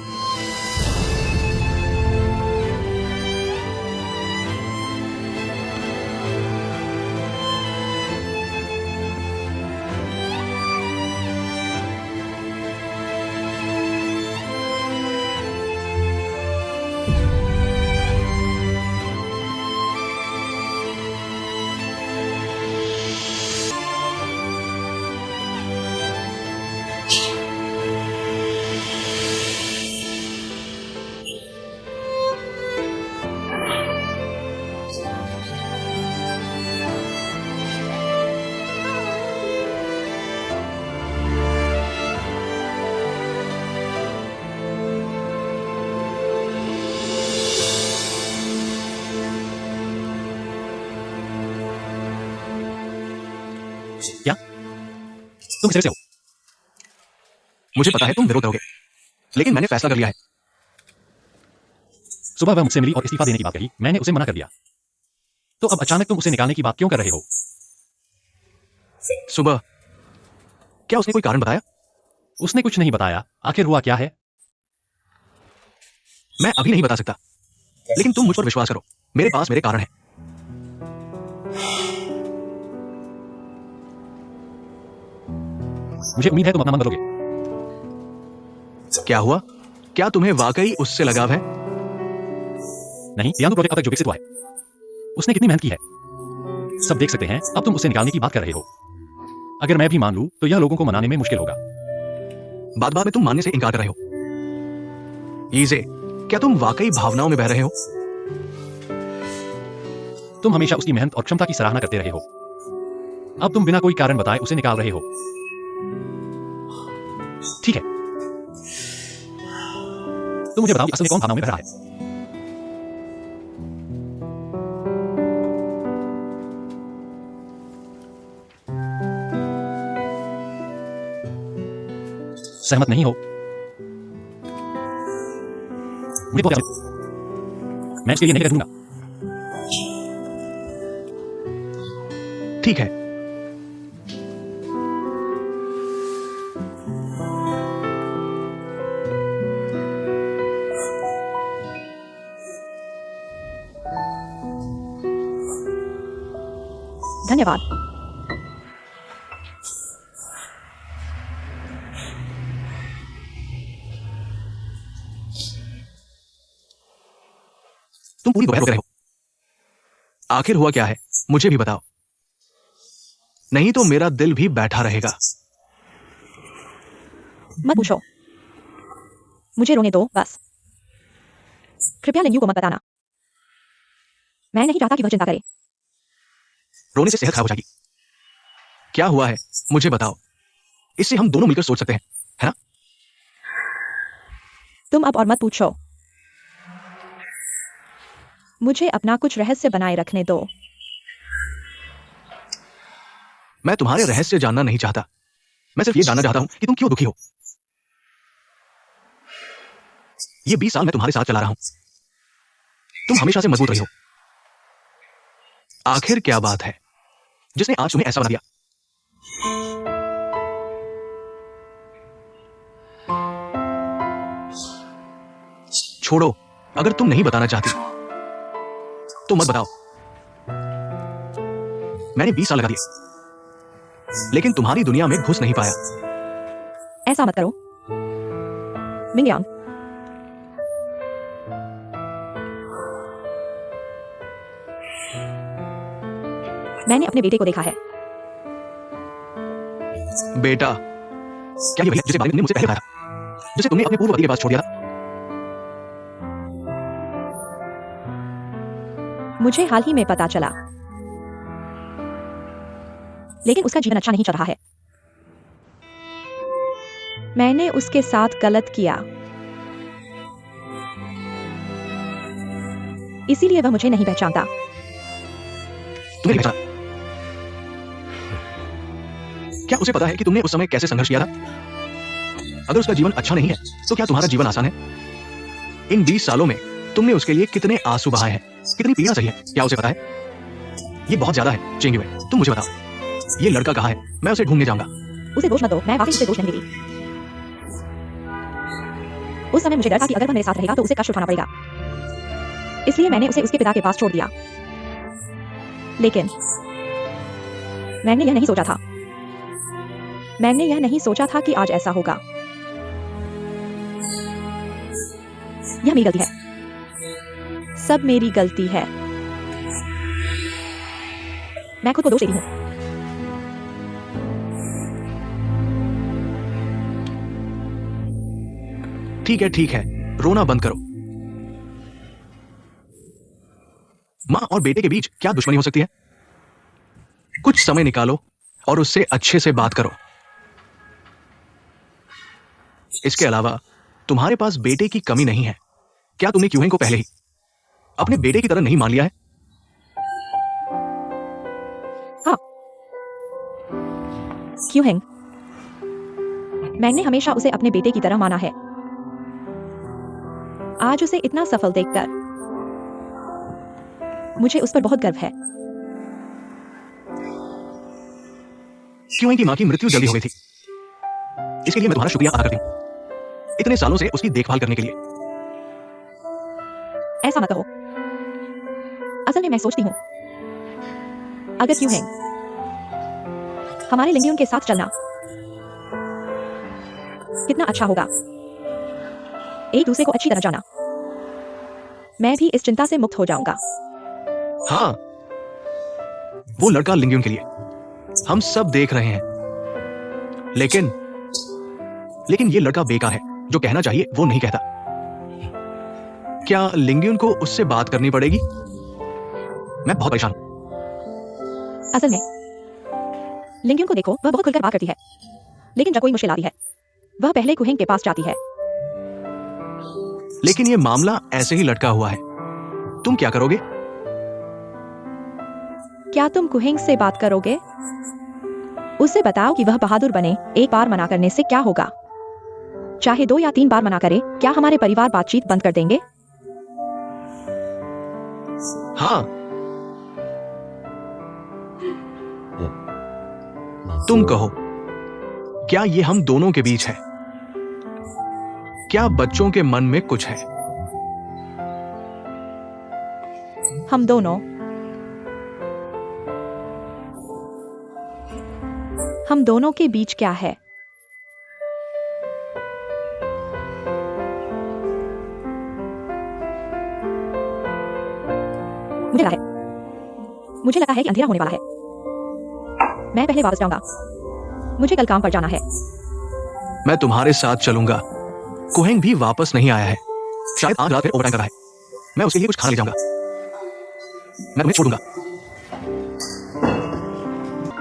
क्या तुम इस तरह से हो? मुझे पता है तुम विरोध करोगे, लेकिन मैंने फैसला कर लिया है। सुबह वह मुझसे मिली और इस्तीफा देने की बात कही, मैंने उसे मना कर दिया। तो अब अचानक तुम उसे निकालने की बात क्यों कर रहे हो? सुबह क्या उसने कोई कारण बताया? उसने कुछ नहीं बताया। आखिर हुआ क्या है? मैं अभी नहीं बता सकता, लेकिन तुम मुझ पर विश्वास करो, मेरे पास मेरे कारण हैं। मुझे उम्मीद है तुम अपना मन बदलोगे। क्या हुआ? क्या तुम्हें वाकई उससे लगाव है? नहीं, तियांदू प्रोजेक्ट अब तक जो विकसित हुआ है, उसने कितनी मेहनत की है, सब देख सकते हैं। अब तुम उसे निकालने की बात कर रहे हो। अगर मैं भी मान लूं तो यह लोगों को मनाने में मुश्किल होगा। बात बात में तुम मानने से इनकार कर रहे हो। ईजे, क्या तुम वाकई भावनाओं में बह रहे हो? तुम हमेशा उसकी मेहनत और क्षमता की सराहना करते रहे हो। अब तुम बिना कोई कारण बताए उसे निकाल रहे हो। ठीक है, तो मुझे बताओ कि असल में कौन भावनाओं में बह रहा है? सहमत नहीं हो? मुझे बहुत मैं इसके लिए नहीं रहूंगा। ठीक है, धन्यवाद। तुम पूरी दोपहर रोते रहे हो। आखिर हुआ क्या है, मुझे भी बताओ, नहीं तो मेरा दिल भी बैठा रहेगा। मत पूछो, मुझे रोने दो बस। कृपया लिन्यू को मत बताना। मैं नहीं चाहता कि वह चिंता करे। रोने से सेहत खराब हो जाएगी। क्या हुआ है, मुझे बताओ, इससे हम दोनों मिलकर सोच सकते हैं, है ना? तुम अब और मत पूछो। मुझे अपना कुछ रहस्य बनाए रखने दो। मैं तुम्हारे रहस्य जानना नहीं चाहता। मैं सिर्फ ये जानना चाहता हूं कि तुम क्यों दुखी हो। ये 20 साल मैं तुम्हारे साथ चला रहा हूं। तुम हमेशा से मजबूत रही हो। आखिर क्या बात है जिसने आज तुम्हें ऐसा बना दिया? छोड़ो, अगर तुम नहीं बताना चाहती तो मत बताओ। मैंने 20 साल लगा दिए, लेकिन तुम्हारी दुनिया में घुस नहीं पाया। ऐसा मत करो मिंगयांग। मैंने अपने बेटे को देखा है। बेटा? क्या ये वही है जिसे बारे में तुमने मुझसे पहले बताया था, जिसे तुमने अपने पूर्व पति के पास छोड़ दिया था? मुझे हाल ही में पता चला, लेकिन उसका जीवन अच्छा नहीं चल रहा है। मैंने उसके साथ गलत किया, इसीलिए वह मुझे नहीं पहचानता। तुम्हें नहीं पहचाना? क्या उसे पता है कि तुमने उस समय कैसे संघर्ष किया था? अगर उसका जीवन अच्छा नहीं है तो क्या तुम्हारा जीवन आसान है? इन 20 सालों में तुमने उसके लिए कितने आंसू बहाए हैं, कितनी पीड़ा सही है, क्या उसे पता है? ये बहुत ज्यादा है चेंगयुए, तुम मुझे बताओ, ये लड़का कहाँ है? मैं उसे ढूंढने जाऊंगा। उसे दोष मत दो, मैं वाकई उसे दोष नहीं देती। उस समय मुझे डर था कि अगर वह मेरे साथ रहेगा तो उसे कष्ट उठाना पड़ेगा, इसलिए मैंने उसे उसके पिता के पास छोड़ दिया। लेकिन मैंने यह नहीं सोचा था, मैंने यह नहीं सोचा था कि आज ऐसा होगा। यह मेरी गलती है, सब मेरी गलती है। मैं खुद को दोष देती हूँ। ठीक है, रोना बंद करो। माँ और बेटे के बीच क्या दुश्मनी हो सकती है? कुछ समय निकालो और उससे अच्छे से बात करो। इसके अलावा तुम्हारे पास बेटे की कमी नहीं है। क्या तुमने क्यूहेंग को पहले ही अपने बेटे की तरह नहीं मान लिया है? हाँ, क्यूहेंग, मैंने हमेशा उसे अपने बेटे की तरह माना है। आज उसे इतना सफल देखकर मुझे उस पर बहुत गर्व है। क्यूहेंग की माँ की मृत्यु जल्दी हो गई थी, इसके लिए मैं तुम्हारा शुक्रिया अदा करती हूँ, इतने सालों से उसकी देखभाल करने के लिए। ऐसा मत कहो। असल में मैं सोचती हूँ, अगर क्यूहेंग हमारे लिंगियन के साथ चलना कितना अच्छा होगा। एक दूसरे को अच्छी तरह जाना। मैं भी इस चिंता से मुक्त हो जाऊंगा। हाँ, वो लड़का लिंगियन के लिए हम सब देख रहे हैं, लेकिन ये लड़का बेकार है, जो कहना चाहिए वो नहीं कहता। क्या लिंगियन को उससे बात करनी पड़ेगी? मैं बहुत परेशान हूं। असल में लिंगियन को देखो, वह बहुत खुलकर बात करती है, लेकिन जब कोई मुश्किल आती है वह पहले कुहेंग के पास जाती है। लेकिन ये मामला ऐसे ही लटका हुआ है, तुम क्या करोगे? क्या तुम कुहेंग से बात करोगे? उसे बताओ कि वह बहादुर बने। एक बार मना करने से क्या होगा? चाहे 2 या 3 बार मना करे, क्या हमारे परिवार बातचीत बंद कर देंगे? हाँ, तुम कहो, क्या ये हम दोनों के बीच है? क्या बच्चों के मन में कुछ है? हम दोनों के बीच क्या है? मुझे लगा है कि अंधेरा होने वाला है। मैं पहले वापस जाऊंगा, मुझे कल काम पर जाना है। मैं तुम्हारे साथ चलूंगा। कुहेंग भी वापस नहीं आया है, शायद आज रात फिर ओवरटाइम कर रहा है। मैं उसके लिए कुछ खाना ले जाऊंगा। मैं तुम्हें छोड़ूंगा।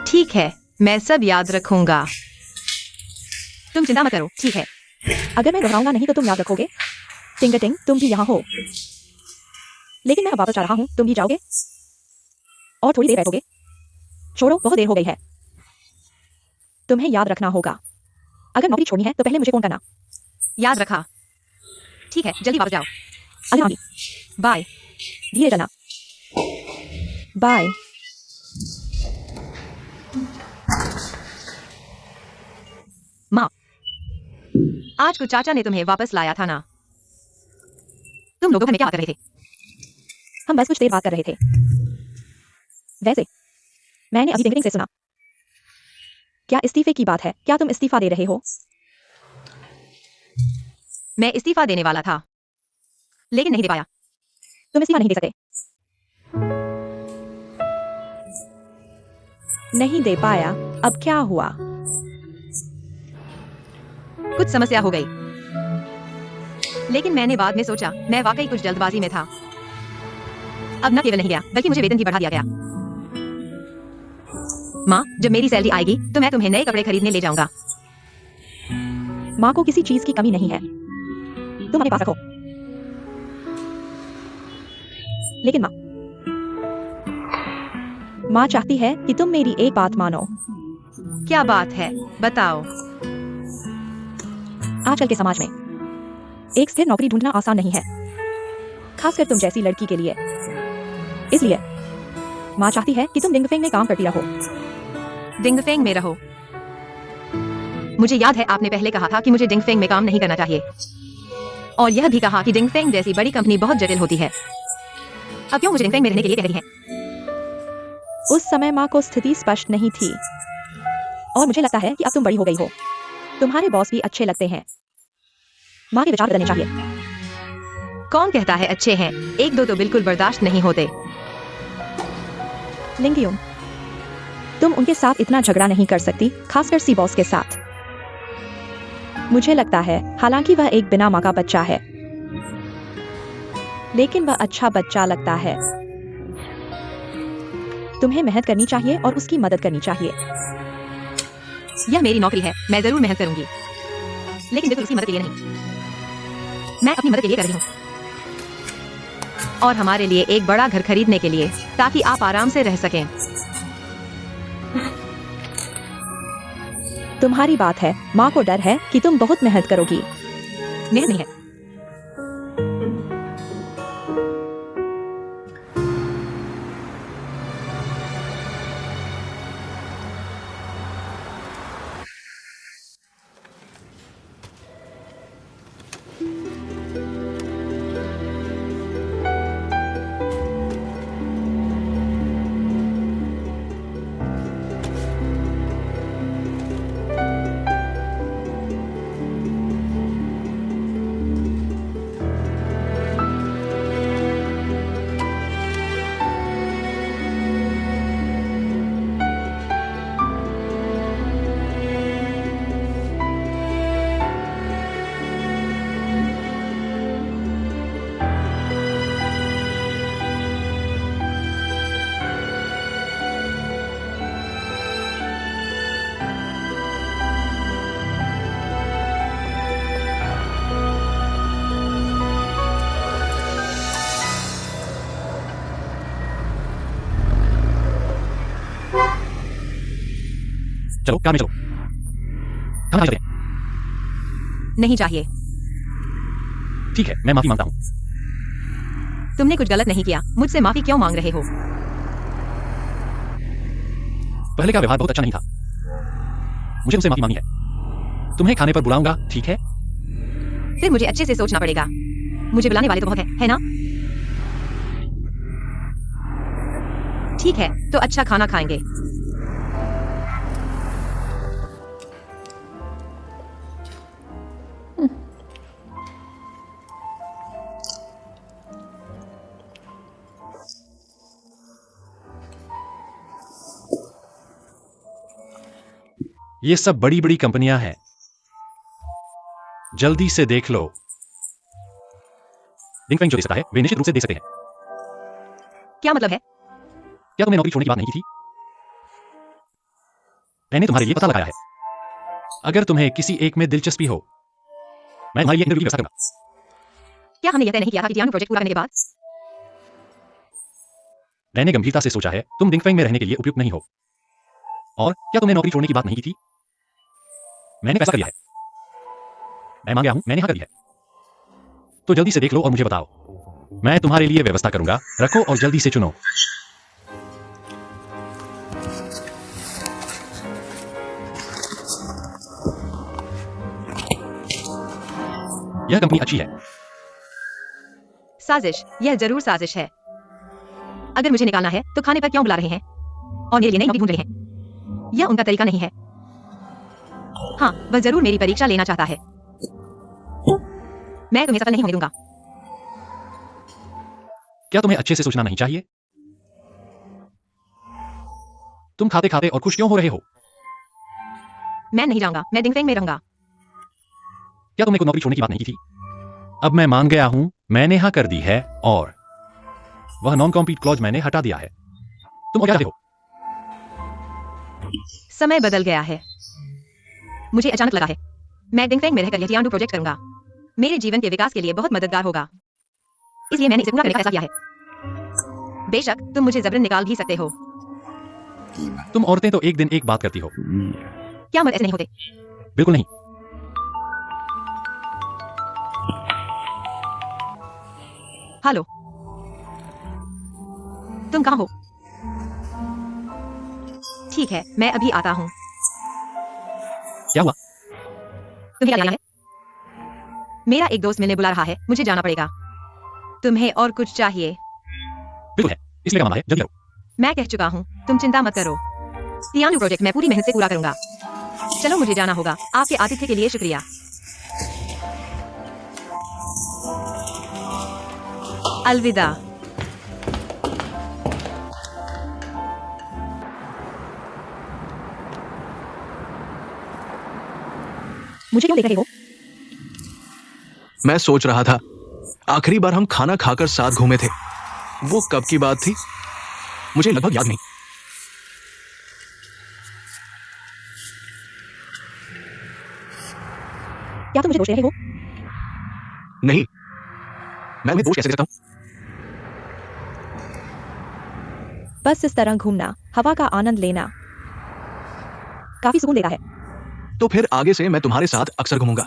ठीक है, मैं सब याद रखूंगा। तुम चिंता मत करो, ठीक है? अगर मैं दोहराऊंगा नहीं तो तुम याद रखोगे। टिंगटिंग, तुम भी यहाँ हो। लेकिन मैं अब वापस जा रहा हूँ, तुम भी जाओगे? और थोड़ी देर बैठोगे? छोड़ो, बहुत देर हो गई है। तुम्हें याद रखना होगा, अगर नौकरी छोड़नी है तो पहले मुझे फोन करना। याद रखा। ठीक है, जल्दी वापस जाओ। अरे हाँ, बाय। धीरे चलना। बाय। माँ, आज को चाचा ने तुम्हें वापस लाया था ना? तुम लोगों में क्या बात कर रहे थे? हम बस कुछ देर बात कर रहे थे। वैसे मैंने अभी टिंगटिंग से सुना। क्या इस्तीफे की बात है? क्या तुम इस्तीफा दे रहे हो? मैं इस्तीफा देने वाला था, लेकिन नहीं दे पाया। तुम इस्तीफा नहीं दे सकते। नहीं दे पाया? अब क्या हुआ? कुछ समस्या हो गई, लेकिन मैंने बाद में सोचा मैं वाकई कुछ जल्दबाजी में था। अब न केवल नहीं गया, बल्कि मुझे वेतन भी बढ़ा दिया गया। माँ, जब मेरी सैलरी आएगी तो मैं तुम्हें नए कपड़े खरीदने ले जाऊंगा। माँ को किसी चीज की कमी नहीं है, तुम अपने पास रखो। लेकिन माँ चाहती है कि तुम मेरी एक बात मानो। क्या बात है, बताओ। आजकल के समाज में एक स्थिर नौकरी ढूंढना आसान नहीं है, खासकर तुम जैसी लड़की के लिए। इसलिए माँ चाहती है कि तुम डिंगफेंग में काम करती रहो। डिंगफेंग में रहो? मुझे याद है आपने पहले कहा था कि मुझे डिंगफेंग में काम नहीं करना चाहिए, और यह भी कहा कि डिंगफेंग जैसी बड़ी कंपनी बहुत जटिल होती है। अब क्यों मुझे डिंगफेंग में रहने के लिए कह रही है? उस समय माँ को स्थिति स्पष्ट नहीं थी, और मुझे लगता है कि अब तुम बड़ी हो गई हो। तुम्हारे बॉस भी अच्छे लगते हैं। माँ के विचार बदलने चाहिए। कौन कहता है अच्छे हैं? एक दो तो बिल्कुल बर्दाश्त नहीं होते। लिंगयुंग, तुम उनके साथ इतना झगड़ा नहीं कर सकती, खासकर सी बॉस के साथ। मुझे लगता है, हालांकि वह एक बिना माँ का बच्चा है, लेकिन वह अच्छा बच्चा लगता है। तुम्हें मेहनत करनी चाहिए और उसकी मदद करनी चाहिए। यह मेरी नौकरी है, मैं जरूर मेहनत करूंगी, लेकिन बिल्कुल उसकी मदद के लिए नहीं। मैं अपनी मदद के लिए कर रही हूँ, और हमारे लिए एक बड़ा घर खरीदने के लिए, ताकि आप आराम से रह सकें। तुम्हारी बात है, माँ को डर है कि तुम बहुत मेहनत करोगी। मेहनत नहीं है। चलो कार में चलो। कहाँ चलते हैं? नहीं चाहिए। ठीक है, मैं माफी मांगता हूँ। तुमने कुछ गलत नहीं किया, मुझसे माफी क्यों मांग रहे हो? पहले का व्यवहार बहुत अच्छा नहीं था, मुझे उनसे माफी मांगनी है। तुम्हें खाने पर बुलाऊंगा, ठीक है? फिर मुझे अच्छे से सोचना पड़ेगा। मुझे बुलाने वाले तो बहुत है ना? ठीक है, तो अच्छा खाना खाएंगे। ये सब बड़ी बड़ी कंपनियां हैं, जल्दी से देख लो। डिंगफेंग जो दे सकता है, वे निश्चित रूप से दे सकते हैं। क्या मतलब है? क्या तुमने नौकरी छोड़ने की बात नहीं की थी? मैंने तुम्हारे लिए पता लगाया है। अगर तुम्हें किसी एक में दिलचस्पी हो, मैं तुम्हारे लिए इंटरव्यू की व्यवस्था करूंगा। क्या हमने यह तय नहीं किया था कि टियानो प्रोजेक्ट पूरा करने के बाद? मैंने गंभीरता से सोचा है, तुम डिंगफेंग में रहने के लिए उपयुक्त नहीं हो। और क्या तुमने नौकरी छोड़ने की बात नहीं की थी? मैंने पैसा कर दिया है। मैं मान गया हूं, मैंने हाँ कर दिया है। तो जल्दी से देख लो और मुझे बताओ। मैं तुम्हारे लिए व्यवस्था करूंगा। रखो और जल्दी से चुनो। यह कंपनी अच्छी है। साजिश, यह जरूर साजिश है। अगर मुझे निकालना है तो खाने पर क्यों बुला रहे हैं? और मेरे लिए नई नौकरी ढूंढ रहे हैं। यह उनका तरीका नहीं है। हाँ, वह जरूर मेरी परीक्षा लेना चाहता है। मैं तुम्हें सफल नहीं होने दूंगा। क्या तुम्हें अच्छे से सोचना नहीं चाहिए? तुम खाते खाते और खुश क्यों हो रहे हो? मैं नहीं जाऊंगा, मैं डिंगफेंग में रहूंगा। क्या तुमने कोई नौकरी छोड़ने की बात नहीं की थी? अब मैं मान गया हूं, मैंने हाँ कर दी है, और वह नॉन कॉम्पीट क्लॉज मैंने हटा दिया है। तुम और क्या चाहते हो? समय बदल गया है। मुझे अचानक लगा है, मैं डिंगफेंग में रहकर यह टियानो प्रोजेक्ट करूंगा। मेरे जीवन के विकास के लिए बहुत मददगार होगा। इसलिए मैंने इसे पूरा करने का फैसला किया है। बेशक तुम मुझे जबरन निकाल भी सकते हो। तुम औरतें तो एक दिन एक बात करती हो। क्या मत ऐसे नहीं होते? बिल्कुल नहीं। हेलो, तुम कहाँ हो? ठीक है, मैं अभी आता हूँ। क्या हुआ? तुम्हें क्या लेना है? मेरा एक दोस्त मिलने बुला रहा है, मुझे जाना पड़ेगा। तुम्हें और कुछ चाहिए? बिल्कुल है, इसलिए का मामला है, जल्दी करो। मैं कह चुका हूँ, तुम चिंता मत करो। तियानु प्रोजेक्ट मैं पूरी मेहनत से पूरा करूंगा। चलो मुझे जाना होगा। आपके आतिथ्य के लिए शुक्रिया। अलविदा। मुझे क्यों देख रहे हो? मैं सोच रहा था आखिरी बार हम खाना खाकर साथ घूमे थे, वो कब की बात थी? मुझे लगभग याद नहीं। क्या तुम मुझे दोष दे रहे हो? नहीं, मैं उन्हें दोष कैसे दे सकता हूं? बस इस तरह घूमना, हवा का आनंद लेना काफी सुकून देता है। तो फिर आगे से मैं तुम्हारे साथ अक्सर घूमूंगा,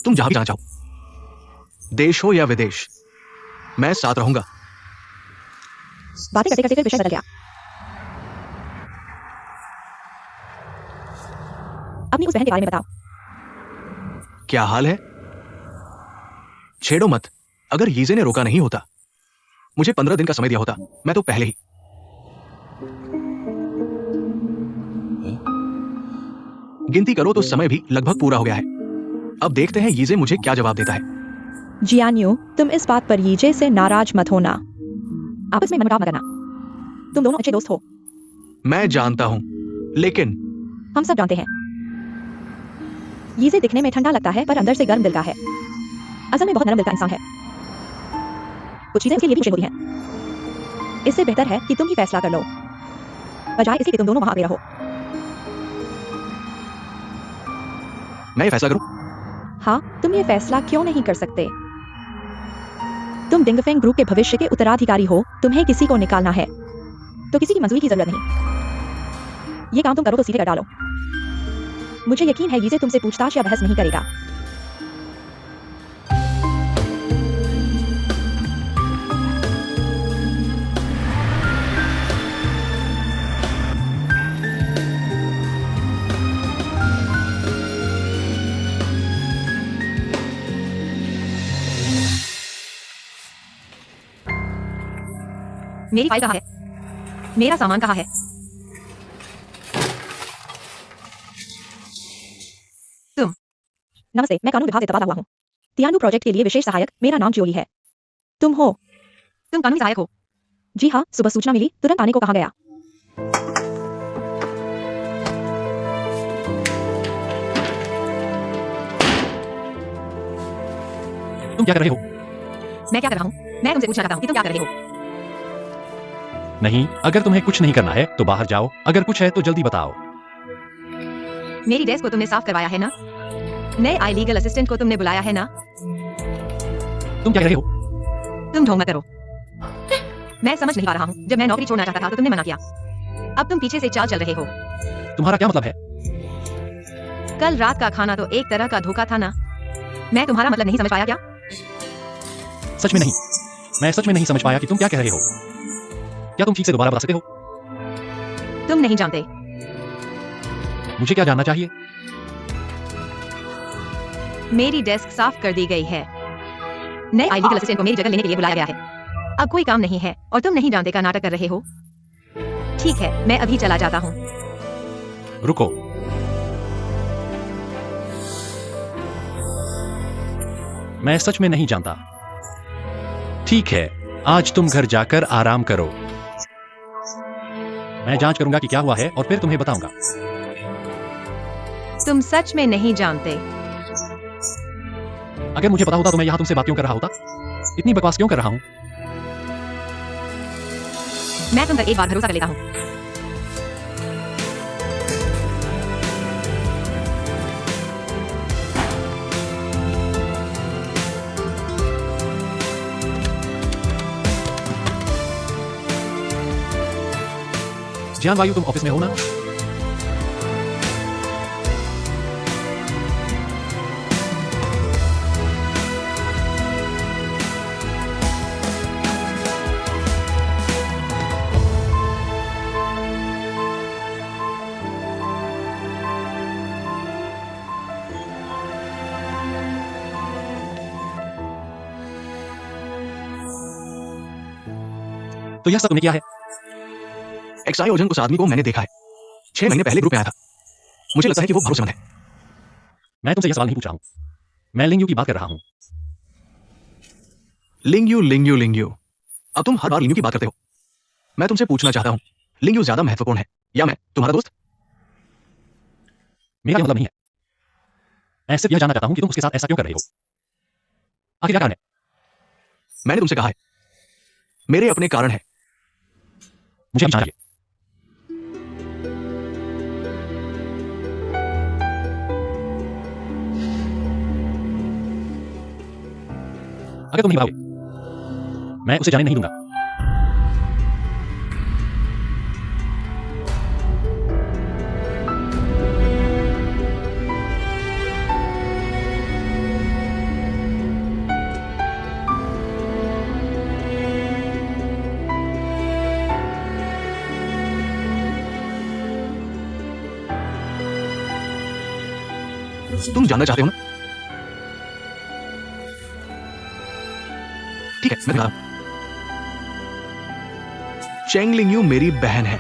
तुम जहां भी जाना चाहो, देश हो या विदेश, मैं साथ रहूंगा। बातें करते करते फिर विषय बदल गया। अपनी उस बहन के बारे में बताओ। क्या हाल है? छेड़ो मत। अगर यीजे ने रोका नहीं होता, मुझे 15 दिन का समय दिया होता, मैं तो पहले ही। गिनती करो तो समय भी लगभग पूरा हो गया है। अब देखते हैं यीजे मुझे क्या जवाब देता है। जियान्यू, तुम इस बात पर यीजे से नाराज मत होना। आपस में मनमुटाव मत करना। तुम दोनों अच्छे दोस्त हो। मैं जानता हूं, लेकिन हम सब जानते हैं। यीजे दिखने में ठंडा लगता है पर अंदर से गर्म दिल का है। असल में बहुत नरम दिल का इंसान है। कुछ चीजें उसके लिए भी मुश्किल होती हैं। इससे बेहतर है कि तुम ही फैसला कर लो, बजाय इसके कि तुम दोनों वहां आगे रहो। मैं ये फैसला करूं? हाँ, तुम ये फैसला क्यों नहीं कर सकते? तुम डिंगफेंग ग्रुप के भविष्य के उत्तराधिकारी हो। तुम्हें किसी को निकालना है तो किसी की मंजूरी की जरूरत नहीं। ये काम तुम करो तो सीधे कर डालो। मुझे यकीन है यीजे तुमसे पूछताछ या बहस नहीं करेगा। मेरी फाइल कहाँ है? मेरा सामान कहाँ है? तुम। नमस्ते, मैं कानून विभाग से तबादला हुआ हूँ। तियानु प्रोजेक्ट के लिए विशेष सहायक। मेरा नाम जोली है। तुम हो? तुम कानूनी सहायक हो? जी हाँ, सुबह सूचना मिली, तुरंत आने को कहा गया। तुम क्या कर रहे हो? मैं क्या कर रहा हूँ? मैं तुमसे पूछना चाहता हूँ कि तुम क्या कर रहे हो? नहीं, अगर तुम्हें कुछ नहीं करना है तो बाहर जाओ, अगर कुछ है तो जल्दी बताओ। मेरी डेस्क को तुमने साफ करवाया है ना? नए आई लीगल असिस्टेंट को तुमने बुलाया है ना? तुम क्या कर रहे हो? तुम ढोंग मत करो। मैं समझ नहीं पा रहा हूँ। जब मैं नौकरी छोड़ना चाहता था तो तुमने मना किया। अब तुम पीछे से चाल चल रहे हो। तुम्हारा क्या मतलब है? कल रात का खाना तो एक तरह का धोखा था ना? मैं तुम्हारा मतलब नहीं समझ पाया क्या? सच में नहीं, मैं सच में नहीं समझ पाया कि तुम क्या कह रहे हो। क्या तुम ठीक से दोबारा बता सकते हो? तुम नहीं जानते। मुझे क्या जानना चाहिए? मेरी डेस्क साफ कर दी गई है। नए आई लीगल असिस्टेंट को मेरी जगह लेने के लिए बुलाया गया है। अब कोई काम नहीं है और तुम नहीं जानते का नाटक कर रहे हो। ठीक है, मैं अभी चला जाता हूँ। रुको, मैं सच में नहीं जानता। ठीक है, आज तुम घर जाकर आराम करो। मैं जांच करूंगा कि क्या हुआ है और फिर तुम्हें बताऊंगा। तुम सच में नहीं जानते। अगर मुझे पता होता तो मैं यहां तुमसे बात क्यों कर रहा होता? इतनी बकवास क्यों कर रहा हूं? मैं तुम पर एक बार भरोसा कर लेता हूँ। जियान वायु, तुम ऑफिस में हो ना? तो यह सब तुमने किया है? एक्साई ओजन उस आदमी को मैंने देखा है, 6 महीने पहले ग्रुप में आया था। मुझे लगता है कि वो भरोसेमंद है। मैं तुमसे यह सवाल नहीं पूछ रहा हूं, मैं लिंग यू की बात कर रहा हूं। लिंग यू। अब तुम हर बार लिंग यू की बात करते हो। मैं तुमसे पूछना चाहता हूं, लिंग यू ज्यादा महत्वपूर्ण है या मैं, तुम्हारा दोस्त? मेरा यह मतलब नहीं है। मैं सिर्फ यह जानना चाहता हूं कि तुम उसके साथ ऐसा क्यों कर रहे हो। आखिर क्या कारण है? मैंने तुमसे कहा है, मेरे अपने कारण है। मुझे अभी जानना चाहिए। अगर तुम नहीं बताओगे, मैं उसे जाने नहीं दूंगा। तुम जानना चाहते हो ना? ठीक है, मैं बता रहा हूं। चेंग लिंग यू मेरी बहन है।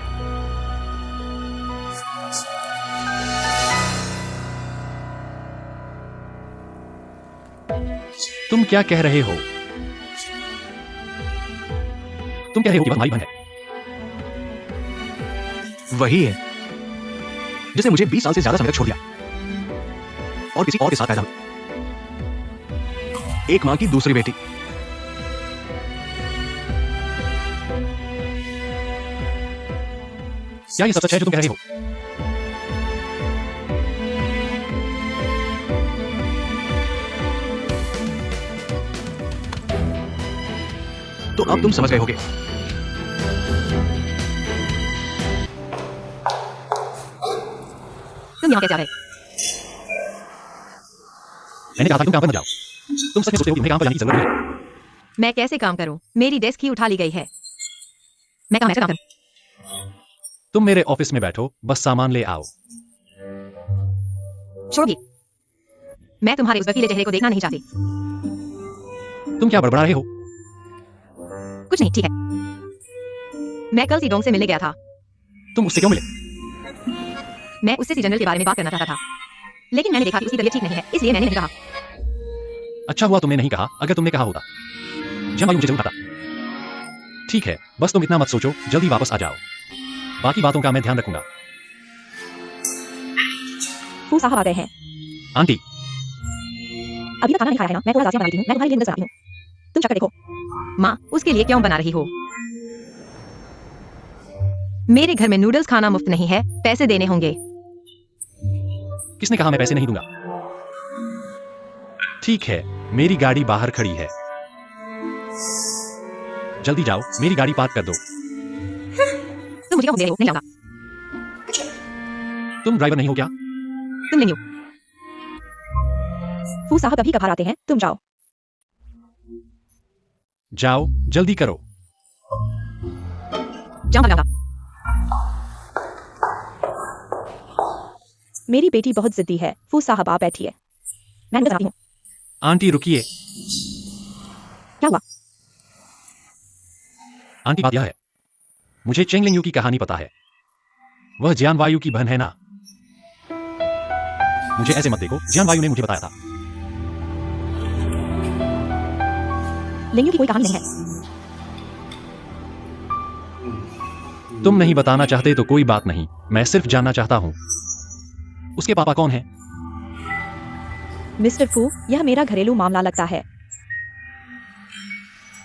तुम क्या कह रहे हो? तुम कह रहे हो कि वह हमारी बहन है? वही है जिसे मुझे 20 साल से ज्यादा समय तक छोड़ दिया और किसी और के साथ पैदा हुई। एक मां की दूसरी बेटी। क्या ये सब सच है जो तुम कह रहे हो? तो अब तुम समझ गए होगे। तुम यहाँ कैसे आ गए? मैंने कहा था तुम काम पर न जाओ। तुम सच में सोचते हो कि तुम्हें काम पर जाने की जरूरत नहीं है? मैं कैसे काम करूं? मेरी डेस्क ही उठा ली गई है। मैं कहाँ ऐसा काम करूं? तुम मेरे ऑफिस में बैठो, बस सामान ले आओ। छोड़िए, मैं तुम्हारे उस बकीले चेहरे को देखना नहीं चाहती। तुम क्या बड़बड़ा रहे हो? कुछ नहीं, ठीक है। मैं कल सीडोंग से मिलने गया था। तुम उससे क्यों मिले? मैं उससे सी जनरल के बारे में बात करना चाहता था, लेकिन मैंने देखा कि उसकी तबीयत ठीक नहीं है, इसलिए मैंने नहीं कहा। अच्छा हुआ तुमने नहीं कहा, अगर तुमने कहा होता जमा मुझे जरूर खाता। ठीक है, बस तुम इतना मत सोचो, जल्दी वापस आ जाओ। बाकी बातों का मैं ध्यान रखूंगा। फू साहब आ गए हैं। आंटी, अभी तक खाना नहीं खाया है ना? मैं थोड़ा जासिया बना रही हूँ। मैं तुम्हारे लिए नूडल्स बनाती हूँ, तुम चख कर देखो। माँ, उसके लिए क्यों बना रही हो? मेरे घर में नूडल्स खाना मुफ्त नहीं है, पैसे देने होंगे। किसने कहा मैं पैसे नहीं दूंगा? ठीक है, मेरी गाड़ी बाहर खड़ी है। जल्दी जाओ, मेरी गाड़ी पार्क कर दो। तुम मुझे क्या दे रहे हो? नहीं जाऊंगा। तुम ड्राइवर नहीं हो क्या? तुम नहीं हो। फू साहब अभी कभार आते हैं, तुम जाओ। जाओ, जल्दी करो। जाऊंगा। मेरी बेटी बहुत जिद्दी है। फू साहब आप बैठिए, मैं नूडल्स बनाती हूँ। आंटी रुकिए। क्या हुआ? आंटी बात यह है, मुझे चेंग लिंग यू की कहानी पता है। वह जियान वायु की बहन है ना? मुझे ऐसे मत देखो, जियान वायु ने मुझे बताया था। लिंग की कोई कहानी नहीं है। तुम नहीं बताना चाहते तो कोई बात नहीं, मैं सिर्फ जानना चाहता हूं उसके पापा कौन हैं? मिस्टर फू, यह मेरा घरेलू मामला लगता है।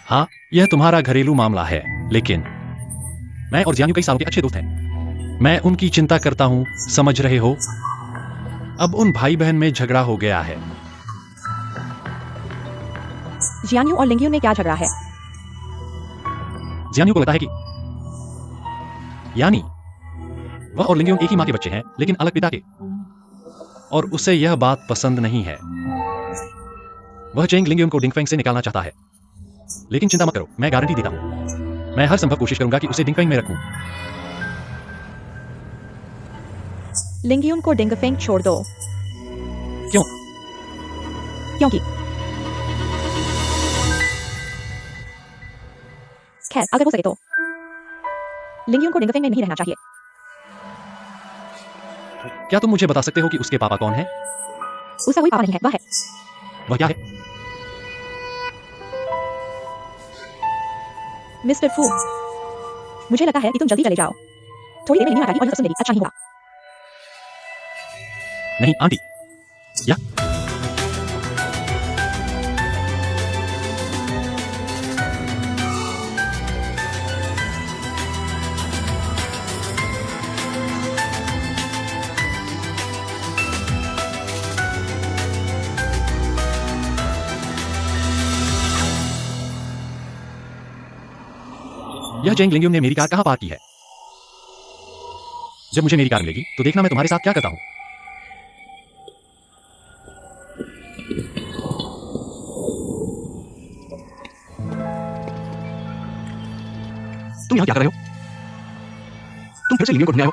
हाँ, यह तुम्हारा घरेलू मामला है, लेकिन मैं और जियान यू कई सालों के अच्छे दोस्त हैं। मैं उनकी चिंता करता हूं, समझ रहे हो? अब उन भाई बहन में झगड़ा हो गया है। जियान यू और लिंग यू ने क्या झगड़ा है? जियान यू को लगता है कि यानी वह और लिंगयुन एक ही माँ के बच्चे हैं, लेकिन अलग पिता के। और उसे यह बात पसंद नहीं है। वह चेंग लिंगयुन को डिंगफेंग से निकालना चाहता है। लेकिन चिंता मत करो, मैं गारंटी देता हूं। मैं हर संभव कोशिश करूंगा कि उसे डिंगफेंग में रखूं। लिंगयुन को डिंगफेंग छोड़ दो। क्यों? क्योंकि खैर, अगर हो सके तो लिंगयुन को डिंगफेंग में नहीं रहना चाहिए। क्या तुम मुझे बता सकते हो कि उसके पापा कौन हैं? उसका कोई पापा नहीं है, वह है वह क्या है? मिस्टर फू। मुझे लगता है कि तुम जल्दी चले जाओ। थोड़ी देर में नहीं आएगी और यह सब सुनेगी, अच्छा नहीं होगा। नहीं आंटी। या यह चेंग लिंगयुन ने मेरी कार कहां पार्क की है? जब मुझे मेरी कार मिलेगी तो देखना मैं तुम्हारे साथ क्या करता हूं। तुम यहाँ क्या कर रहे हो? तुम फिर से लिंगयुन को ढूंढने आए हो?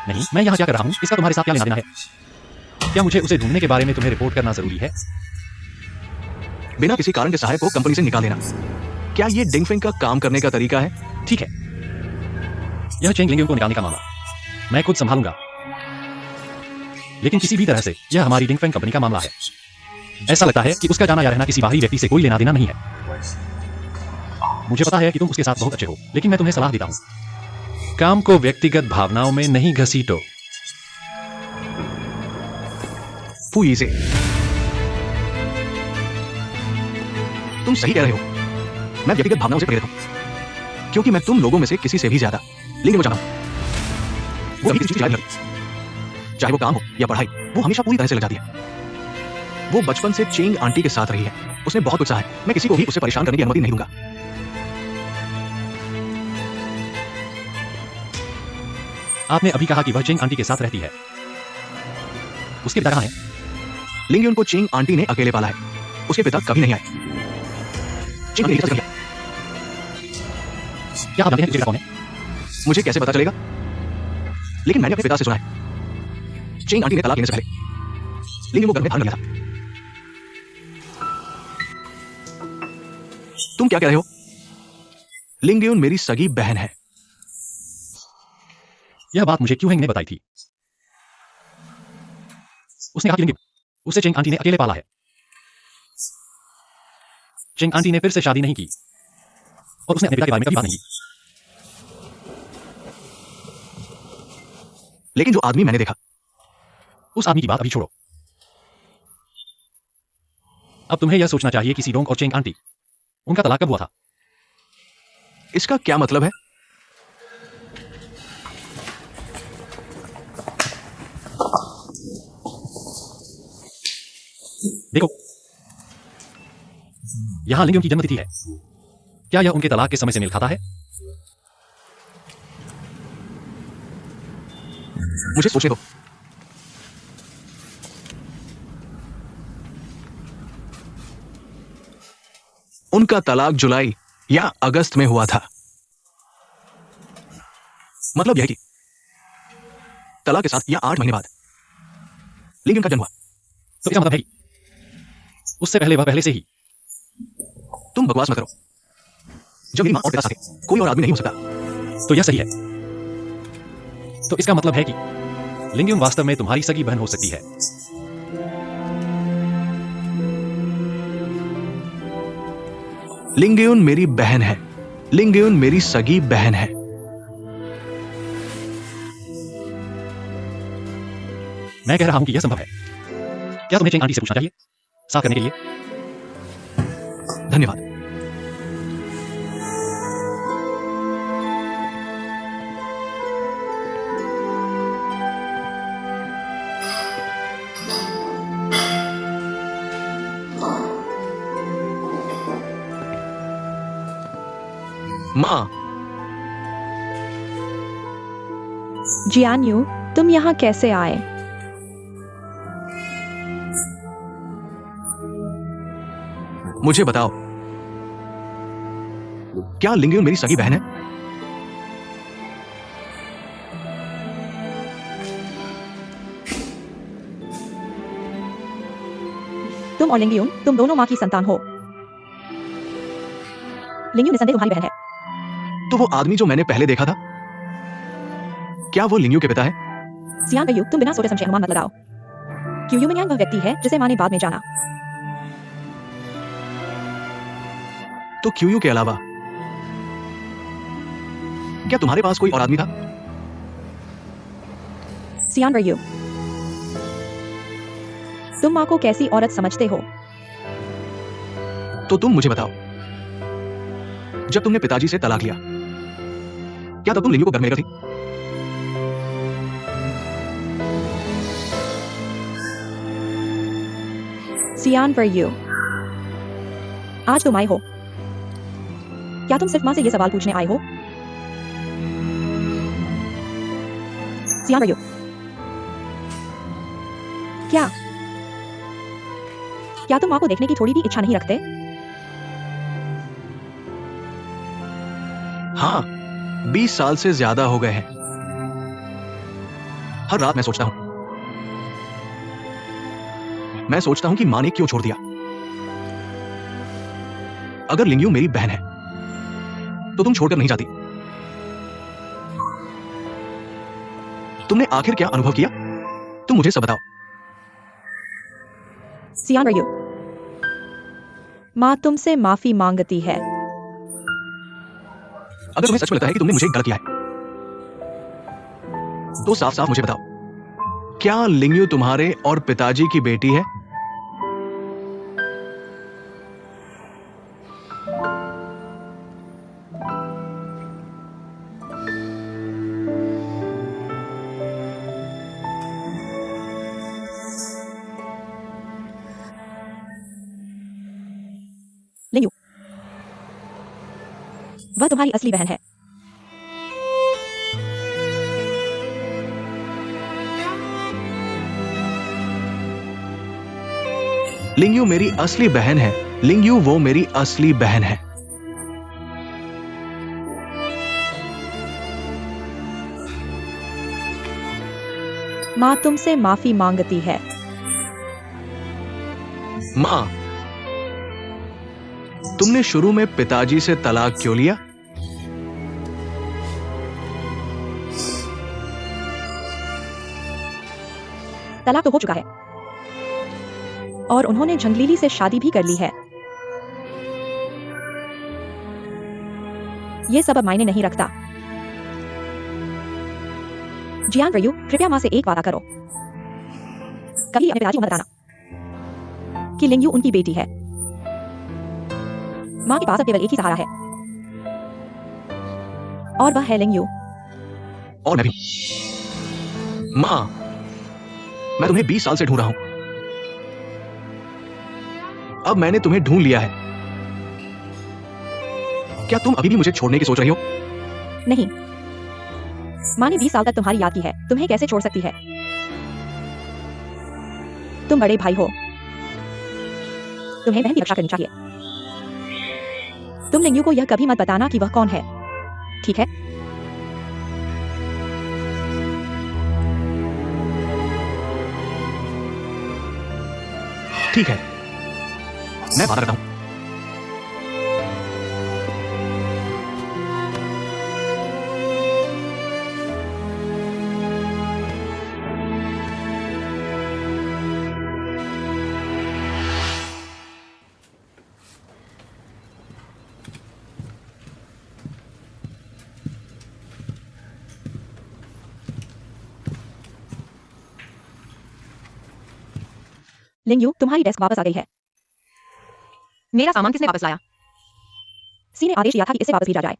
नहीं, मैं यहाँ क्या कर रहा हूँ इसका तुम्हारे साथ क्या लेना देना है? क्या मुझे उसे ढूंढने के बारे में तुम्हें रिपोर्ट करना जरूरी है? बिना किसी कारण के सहायक को कंपनी से निकाल देना, क्या ये डिंगफेंग का काम करने का तरीका है? ठीक है, यह चेंग लिंगयुन को निकालने का मामला मैं खुद संभालूंगा। लेकिन किसी भी तरह से यह हमारी डिंगफेंग कंपनी का मामला है। ऐसा लगता है कि उसका जाना या रहना किसी बाहरी व्यक्ति से कोई लेना देना नहीं है। मुझे पता है कि तुम उसके साथ बहुत अच्छे हो, लेकिन मैं तुम्हें सलाह देता हूं, काम को व्यक्तिगत भावनाओं में नहीं घसीटो। फूई से तुम सही कह रहे हो। मैं व्यक्तिगत भावनाओं से प्रेरित हूं, क्योंकि मैं तुम लोगों में से किसी से भी ज्यादा लिंगयुन को जानता हूं। वो कभी किसी चीज याद नहीं करती, चाहे वो काम हो या पढ़ाई, वो हमेशा पूरी तरह से लग जाती है। वो बचपन से चेंग आंटी के साथ रही है, उसने बहुत उत्साह है। मैं किसी को भी उसे परेशान करने की अनुमति नहीं दूंगा। आपने अभी कहा कि वह चेंग आंटी के साथ रहती है। उसके पिता कहां हैं? लिंगयुन को चेंग आंटी ने अकेले पाला है, उसके पिता कभी नहीं आए। चेंग आंटी ने क्या किया? क्या आप जानते हैं कि उसके पिता कौन है? मुझे कैसे पता चलेगा? लेकिन मैंने अपने पिता से सुना है, चेंग आंटी ने तलाक लेने से पहले लिंगयुन को घर में धारण कर लिया था। तुम क्या कह रहे हो? लिंगयुन मेरी सगी बहन है। यह बात मुझे क्यूहेंग ने बताई थी। उसने कहा कि लिंगयुन उसे चेंग आंटी ने अकेले पाला है। चेंग आंटी ने फिर से शादी नहीं की और उसने अपने पिता के बारे में कभी बात नहीं की। लेकिन जो आदमी मैंने देखा, उस आदमी की बात अभी छोड़ो। अब तुम्हें यह सोचना चाहिए कि सीडोंग और चेंग आंटी, उनका तलाक कब हुआ था? इसका क्या मतलब है? देखो, यहां लिंगयुन की जन्मतिथि है। क्या यह उनके तलाक के समय से मेल खाता है? मुझे सोचने दो। उनका तलाक जुलाई या अगस्त में हुआ था। मतलब यह कि तलाक के 7 या 8 महीने बाद लिंगयुन का जन्म हुआ। तो इसका मतलब है कि उससे पहले वह पहले से ही। तुम बकवास मत करो। जब मेरी मां और पिता साथ थे, कोई और आदमी नहीं हो सकता। तो यह सही है। तो इसका मतलब है कि लिंगयुन वास्तव में तुम्हारी सगी बहन हो सकती है। लिंगयुन मेरी बहन है। लिंगयुन मेरी सगी बहन है। मैं कह रहा हूं कि यह संभव है। क्या तुम्हें चेंग आंटी से पूछना चाहिए साफ करने के लिए? धन्यवाद। मां, जियान्यू, तुम यहाँ कैसे आए? मुझे बताओ, क्या लिंगयुन मेरी सगी बहन है? तुम और लिंगयुन, तुम दोनों माँ की संतान हो। लिंगयुन निसंदेह तुम्हारी बहन है। तो वो आदमी जो मैंने पहले देखा था, क्या वो लिंगयू के पिता है? सियान वयू, तुम बिना सोचे समझे अनुमान मत लगाओ। क्यों युमियांग वह व्यक्ति है जिसे माँ ने बाद में जाना। तो क्यूयू के अलावा क्या तुम्हारे पास कोई और आदमी था? सियान वयू, तुम माँ को कैसी औरत समझते हो? तो तुम मुझे बताओ, जब तुमने पिताजी से तलाक लिया, क्या तब तुम लिंगयू को घर में लेकर थी? सियान वयू, आज तुम आए हो, क्या तुम सिर्फ माँ से ये सवाल पूछने आए हो? सियान वयू, क्या तुम माँ को देखने की थोड़ी भी इच्छा नहीं रखते? हाँ, 20 साल से ज्यादा हो गए हैं। हर रात मैं सोचता हूं कि मां ने क्यों छोड़ दिया। अगर लिंगयू मेरी बहन है तो तुम छोड़कर नहीं जाती। तुमने आखिर क्या अनुभव किया, तुम मुझे सब बताओ। सियान वयू, माँ तुमसे माफी मांगती है। अगर तुम्हें सच में लगता है कि तुमने मुझे गलत किया है, तो साफ साफ मुझे बताओ, क्या लिंगयू तुम्हारे और पिताजी की बेटी है? लिंगयू, वह तुम्हारी असली बहन है। लिंगयू मेरी असली बहन है। लिंगयू वो मेरी असली बहन है। माँ तुमसे माफी मांगती है। मां, तुमने शुरू में पिताजी से तलाक क्यों लिया? तलाक तो हो चुका है और उन्होंने झंगलीली से शादी भी कर ली है। ये सब अब मायने नहीं रखता। जियान वयू, कृपया माँ से एक वादा करो, कभी अपने पिताजी को मत बताना कि लिंगयू उनकी बेटी है। माँ के पास अब केवल एक ही सहारा है और वह है लिंगयू। और मैं भी। मां, मैं तुम्हें 20 साल से ढूंढ रहा हूं। अब मैंने तुम्हें ढूंढ लिया है। क्या तुम अभी भी मुझे छोड़ने की सोच रही हो? नहीं, माँ ने 20 साल तक तुम्हारी याद की है, तुम्हें कैसे छोड़ सकती है? तुम बड़े भाई हो, तुम्हें बहन की रक्षा करनी चाहिए। तुम लिंगयू को यह कभी मत बताना कि वह कौन है, ठीक है? ठीक है, मैं वादा करता हूं। लिंगयू, तुम्हारी डेस्क वापस आ गई है। मेरा सामान किसने वापस लाया? सी ने आदेश दिया था कि इसे वापस भेजा जाए।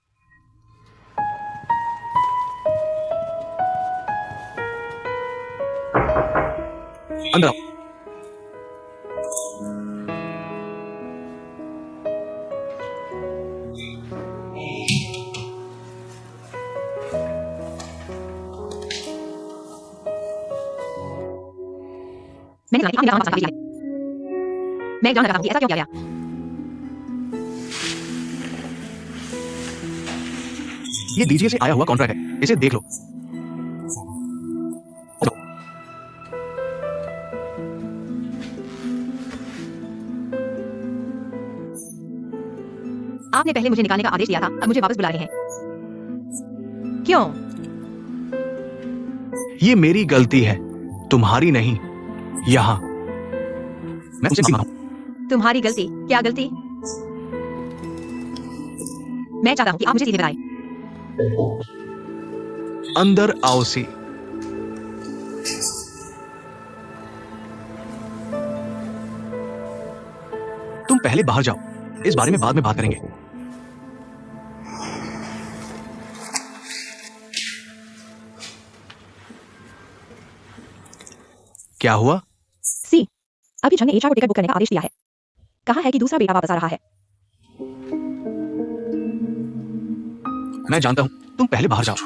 अंदर आओ। मैंने सुना कि आप मेरा खाना वापस खा लीजिए। मैं जान लगा हूं कि ऐसा क्यों किया गया। ये डीजीए से आया हुआ कॉन्ट्रैक्ट है, इसे देख लो। आपने पहले मुझे निकालने का आदेश दिया था, अब मुझे वापस बुला रहे हैं। क्यों? ये मेरी गलती है, तुम्हारी नहीं। यहाँ मैं तुमसे माफी मांगता हूं। तुम्हारी गलती? क्या गलती? मैं चाहता हूं कि आप मुझे सीधे बताएं। अंदर आओ सी। तुम पहले बाहर जाओ, इस बारे में बाद में बात करेंगे। क्या हुआ? सी, अभी जन ने एचआर को टिकट बुक करने का आदेश दिया है। कहा है कि दूसरा बेटा वापस आ रहा है। मैं जानता हूं, तुम पहले बाहर जाओ।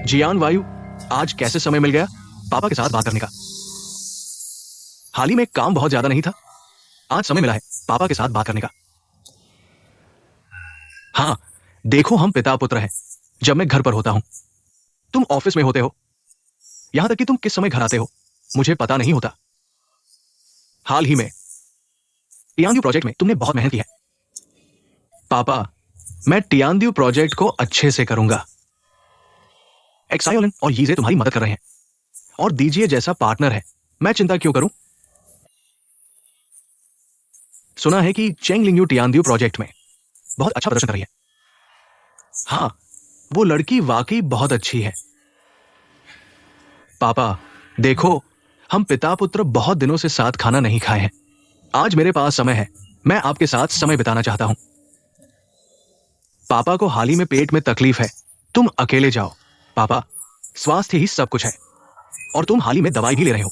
जियान वायु, आज कैसे समय मिल गया पापा के साथ बात करने का? हाल ही में काम बहुत ज्यादा नहीं था, आज समय मिला है पापा के साथ बात करने का। हाँ, देखो हम पिता पुत्र हैं। जब मैं घर पर होता हूं, तुम ऑफिस में होते हो। यहां तक कि तुम किस समय घर आते हो मुझे पता नहीं होता। हाल ही में टियांद्यू प्रोजेक्ट में तुमने बहुत मेहनत की है। पापा, मैं टियांद्यू प्रोजेक्ट को अच्छे से करूंगा। एक्सायोलन और यीजे तुम्हारी मदद कर रहे हैं और दीजिए जैसा पार्टनर है, मैं चिंता क्यों करूं? सुना है कि चेंग लिंगयू टियांद्यू प्रोजेक्ट में बहुत अच्छा प्रदर्शन कर रही है। हाँ, वो लड़की वाकई बहुत अच्छी है। पापा, देखो हम पिता पुत्र बहुत दिनों से साथ खाना नहीं खाए हैं। आज मेरे पास समय है, मैं आपके साथ समय बिताना चाहता हूं। पापा को हाल ही में पेट में तकलीफ है, तुम अकेले जाओ। पापा, स्वास्थ्य ही सब कुछ है और तुम हाल ही में दवाई भी ले रहे हो।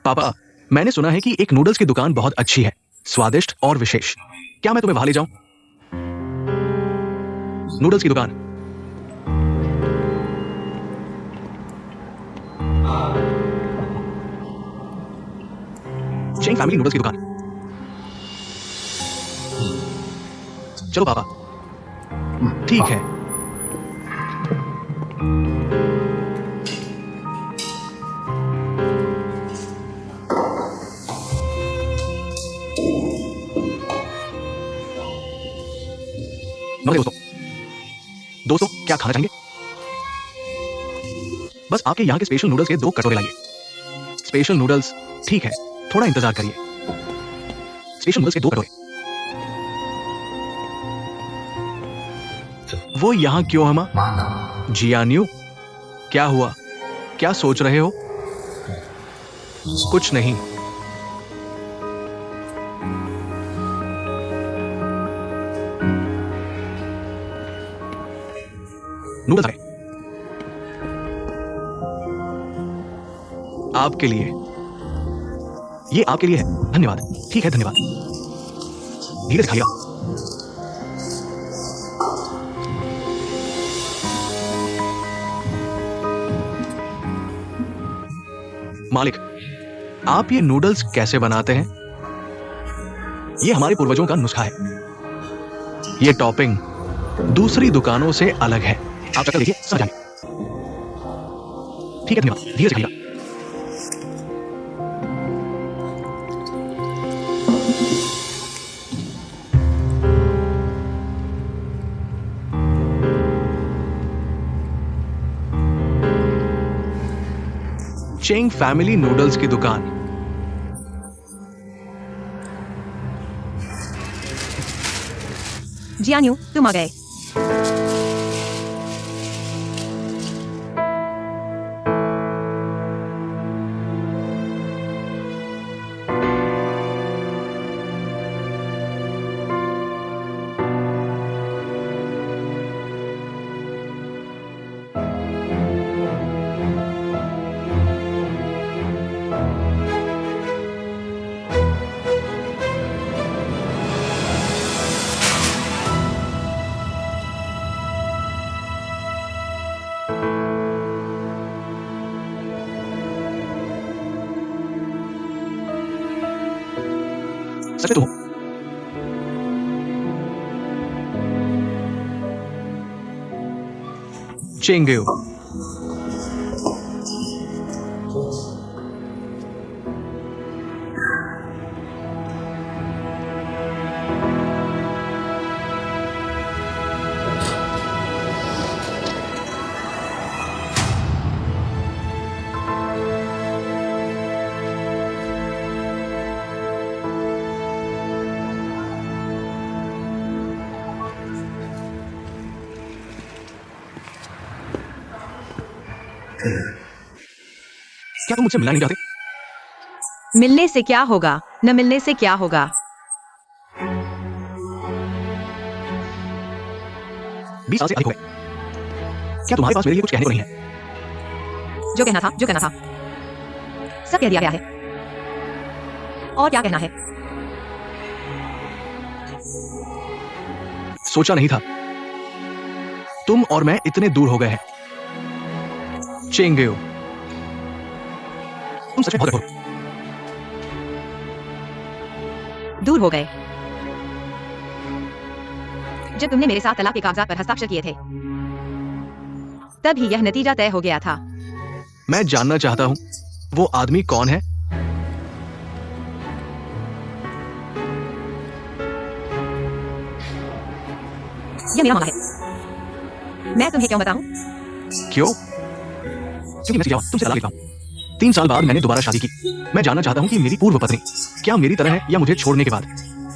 पापा, मैंने सुना है कि एक नूडल्स की दुकान बहुत अच्छी है, स्वादिष्ट और विशेष। क्या मैं तुम्हें वहां ले जाऊं? नूडल्स की दुकान। चेंग फैमिली नूडल्स की दुकान। चलो पापा। ठीक है। नमस्ते दोस्तों, क्या खाना चाहेंगे? बस आपके यहाँ के स्पेशल नूडल्स के 2 कटोरे लाइए। स्पेशल नूडल्स, ठीक है, थोड़ा इंतजार करिए। स्पेशल नूडल्स के 2 कटोरे। वो यहाँ क्यों हमा? जियान्यू, क्या हुआ? क्या सोच रहे हो? कुछ नहीं। नूडल्स आए आपके लिए। ये आपके लिए है। धन्यवाद। ठीक है, धन्यवाद। धीरे से खाइएगा। मालिक, आप ये नूडल्स कैसे बनाते हैं? ये हमारे पूर्वजों का नुस्खा है। ये टॉपिंग दूसरी दुकानों से अलग है। आप चक्कर देखिए, समझ आएंगे। ठीक है, धन्यवाद। धीरे से खाइएगा। चेंग फैमिली नूडल्स की दुकान। जियान्यू, तुम आ गए। सच में तुम हो। चेंगेओ। क्या तुम मुझसे मिलना नहीं चाहते? मिलने से क्या होगा, न मिलने से क्या होगा। 20 साल से अधिक हो गए। क्या तुम्हारे पास मेरे लिए कुछ कहने को नहीं है? जो कहना था, जो कहना था, सब कह दिया गया है। और क्या कहना है? सोचा नहीं था तुम और मैं इतने दूर हो गए हैं। चेंगेओ, तुम सच में बहुत कठोर हो। दूर हो गए। जब तुमने मेरे साथ तलाक के कागजात पर हस्ताक्षर किए थे, तब ही यह नतीजा तय हो गया था। मैं जानना चाहता हूं वो आदमी कौन है? यह मेरा मामला है। मैं तुम्हें क्यों बताऊं? क्यों? क्योंकि मैं तुमसे तलाक लेता हूं। 3 साल बाद मैंने दोबारा शादी की। मैं जानना चाहता हूं कि मेरी पूर्व पत्नी क्या मेरी तरह है या मुझे छोड़ने के बाद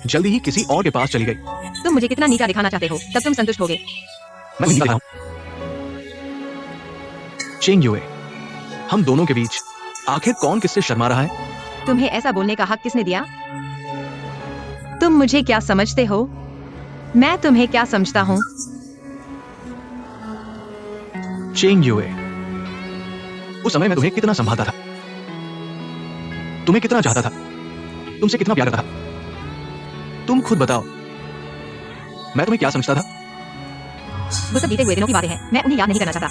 जल्दी ही किसी और के पास चली गई। तुम मुझे कितना नीचा दिखाना चाहते हो, तब तुम संतुष्ट होगे। मैं नहीं हूं। चेंगयुए, हम दोनों के बीच आखिर कौन किससे शर्मा रहा है? तुम्हें ऐसा बोलने का हक किसने दिया? तुम मुझे क्या समझते हो? मैं तुम्हें क्या समझता हूं? चेंगयुए, उस समय मैं तुम्हें कितना संभालता था, तुम्हें कितना चाहता था, तुमसे कितना प्यार करता था। तुम खुद बताओ, मैं तुम्हें क्या समझता था? वो सब बीते हुए दिनों की बातें हैं, मैं उन्हें याद नहीं करना चाहता।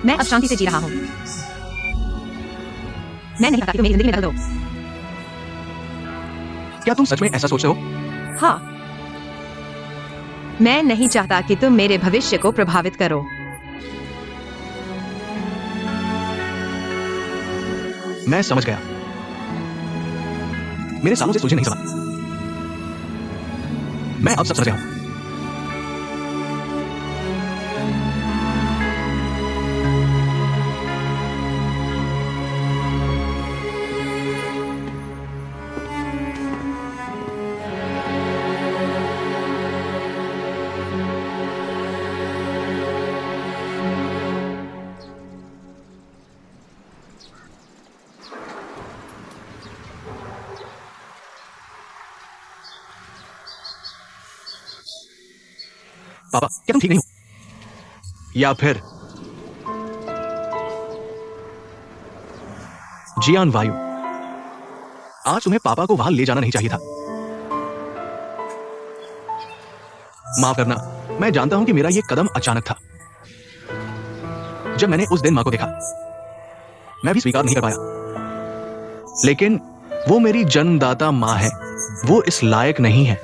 मैं अब शांति से जी रहा हूं। मैं नहीं चाहता कि तुम मेरी जिंदगी में ढल दो। क्या तुम सच में ऐसा सोचते हो? हाँ, मैं नहीं चाहता कि तुम मेरे भविष्य को प्रभावित करो। मैं समझ गया। मेरे सालों से तुझे नहीं समझा। मैं अब सब समझ गया हूं। पापा, क्या तुम ठीक नहीं हो? या फिर जियान वायु, आज तुम्हें पापा को वहां ले जाना नहीं चाहिए था। माफ करना, मैं जानता हूं कि मेरा यह कदम अचानक था। जब मैंने उस दिन मां को देखा, मैं भी स्वीकार नहीं कर पाया। लेकिन वो मेरी जन्मदाता मां है, वो इस लायक नहीं है।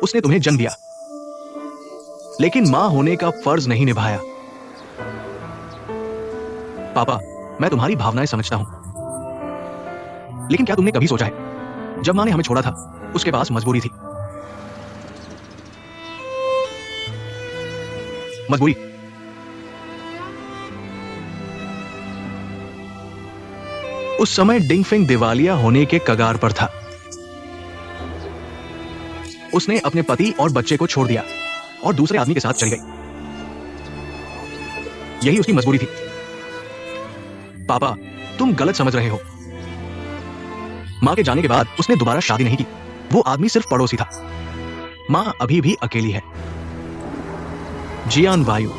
उसने तुम्हें जन्म दिया, लेकिन मां होने का फर्ज नहीं निभाया। पापा, मैं तुम्हारी भावनाएं समझता हूं, लेकिन क्या तुमने कभी सोचा है, जब मां ने हमें छोड़ा था, उसके पास मजबूरी थी। मजबूरी। उस समय डिंगफिंग दिवालिया होने के कगार पर था। उसने अपने पति और बच्चे को छोड़ दिया और दूसरे आदमी के साथ चली गई। यही उसकी मजबूरी थी। पापा, तुम गलत समझ रहे हो। मां के जाने के बाद उसने दोबारा शादी नहीं की। वो आदमी सिर्फ पड़ोसी था। मां अभी भी अकेली है। जियान वायु,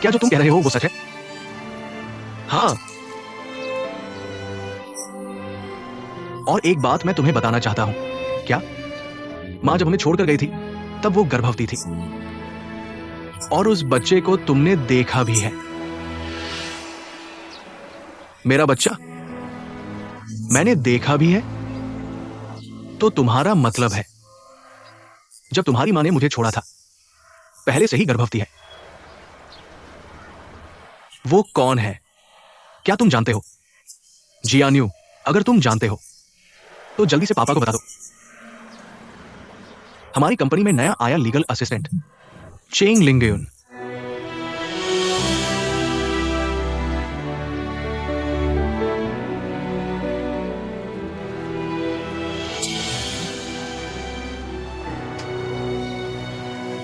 क्या जो तुम कह रहे हो वो सच है? हाँ। और एक बात मैं तुम्हें बताना चाहता हूं। क्या? मां जब हमें छोड़कर गई थी, तब वो गर्भवती थी, और उस बच्चे को तुमने देखा भी है। मेरा बच्चा मैंने देखा भी है। तो तुम्हारा मतलब है जब तुम्हारी मां ने मुझे छोड़ा था पहले से ही गर्भवती है। वो कौन है क्या तुम जानते हो? जियान्यू, अगर तुम जानते हो तो जल्दी से पापा को बता दो। हमारी कंपनी में नया आया लीगल असिस्टेंट चेंग लिंगयुन।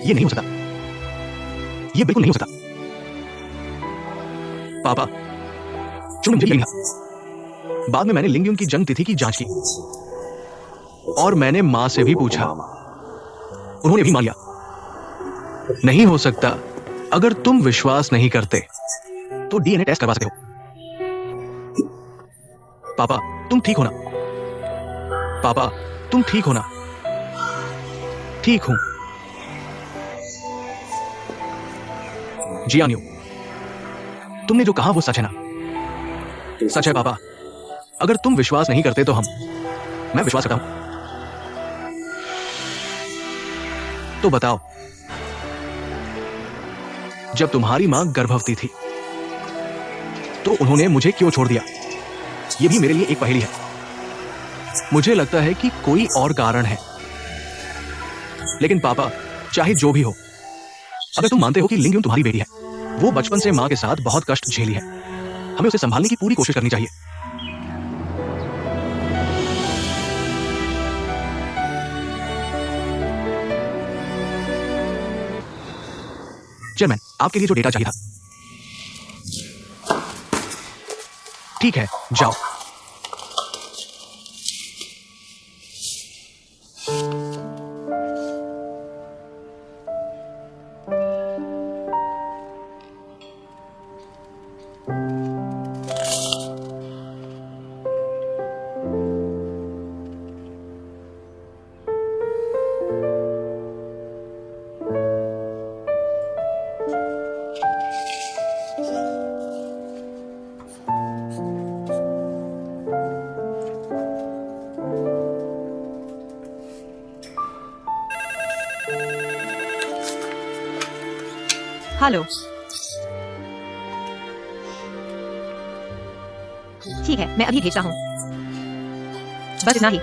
ये नहीं हो सकता, ये बिल्कुल नहीं हो सकता। पापा, चुन मुझे लिंगा। बाद में मैंने लिंगयुन की जन्म तिथि की जांच की और मैंने मां से भी पूछा, उन्होंने भी मान लिया। नहीं हो सकता। अगर तुम विश्वास नहीं करते तो डीएनए टेस्ट करवा सकते हो। पापा, तुम ठीक हो ना? पापा, तुम ठीक हो ना? ठीक हूं। जियान्यू, तुमने जो कहा वो सच है ना? सच है पापा। अगर तुम विश्वास नहीं करते तो मैं विश्वास करता हूं। तो बताओ, जब तुम्हारी मां गर्भवती थी तो उन्होंने मुझे क्यों छोड़ दिया? यह भी मेरे लिए एक पहेली है। मुझे लगता है कि कोई और कारण है। लेकिन पापा, चाहे जो भी हो, अगर तुम मानते हो कि लिंगयुन तुम्हारी बेटी है, वो बचपन से मां के साथ बहुत कष्ट झेली है। हमें उसे संभालने की पूरी कोशिश करनी चाहिए। चेयरमैन, आपके लिए जो डेटा चाहिए था। ठीक है, जाओ। हेलो। ठीक है, मैं अभी भेजता हूँ। बस इतना ही।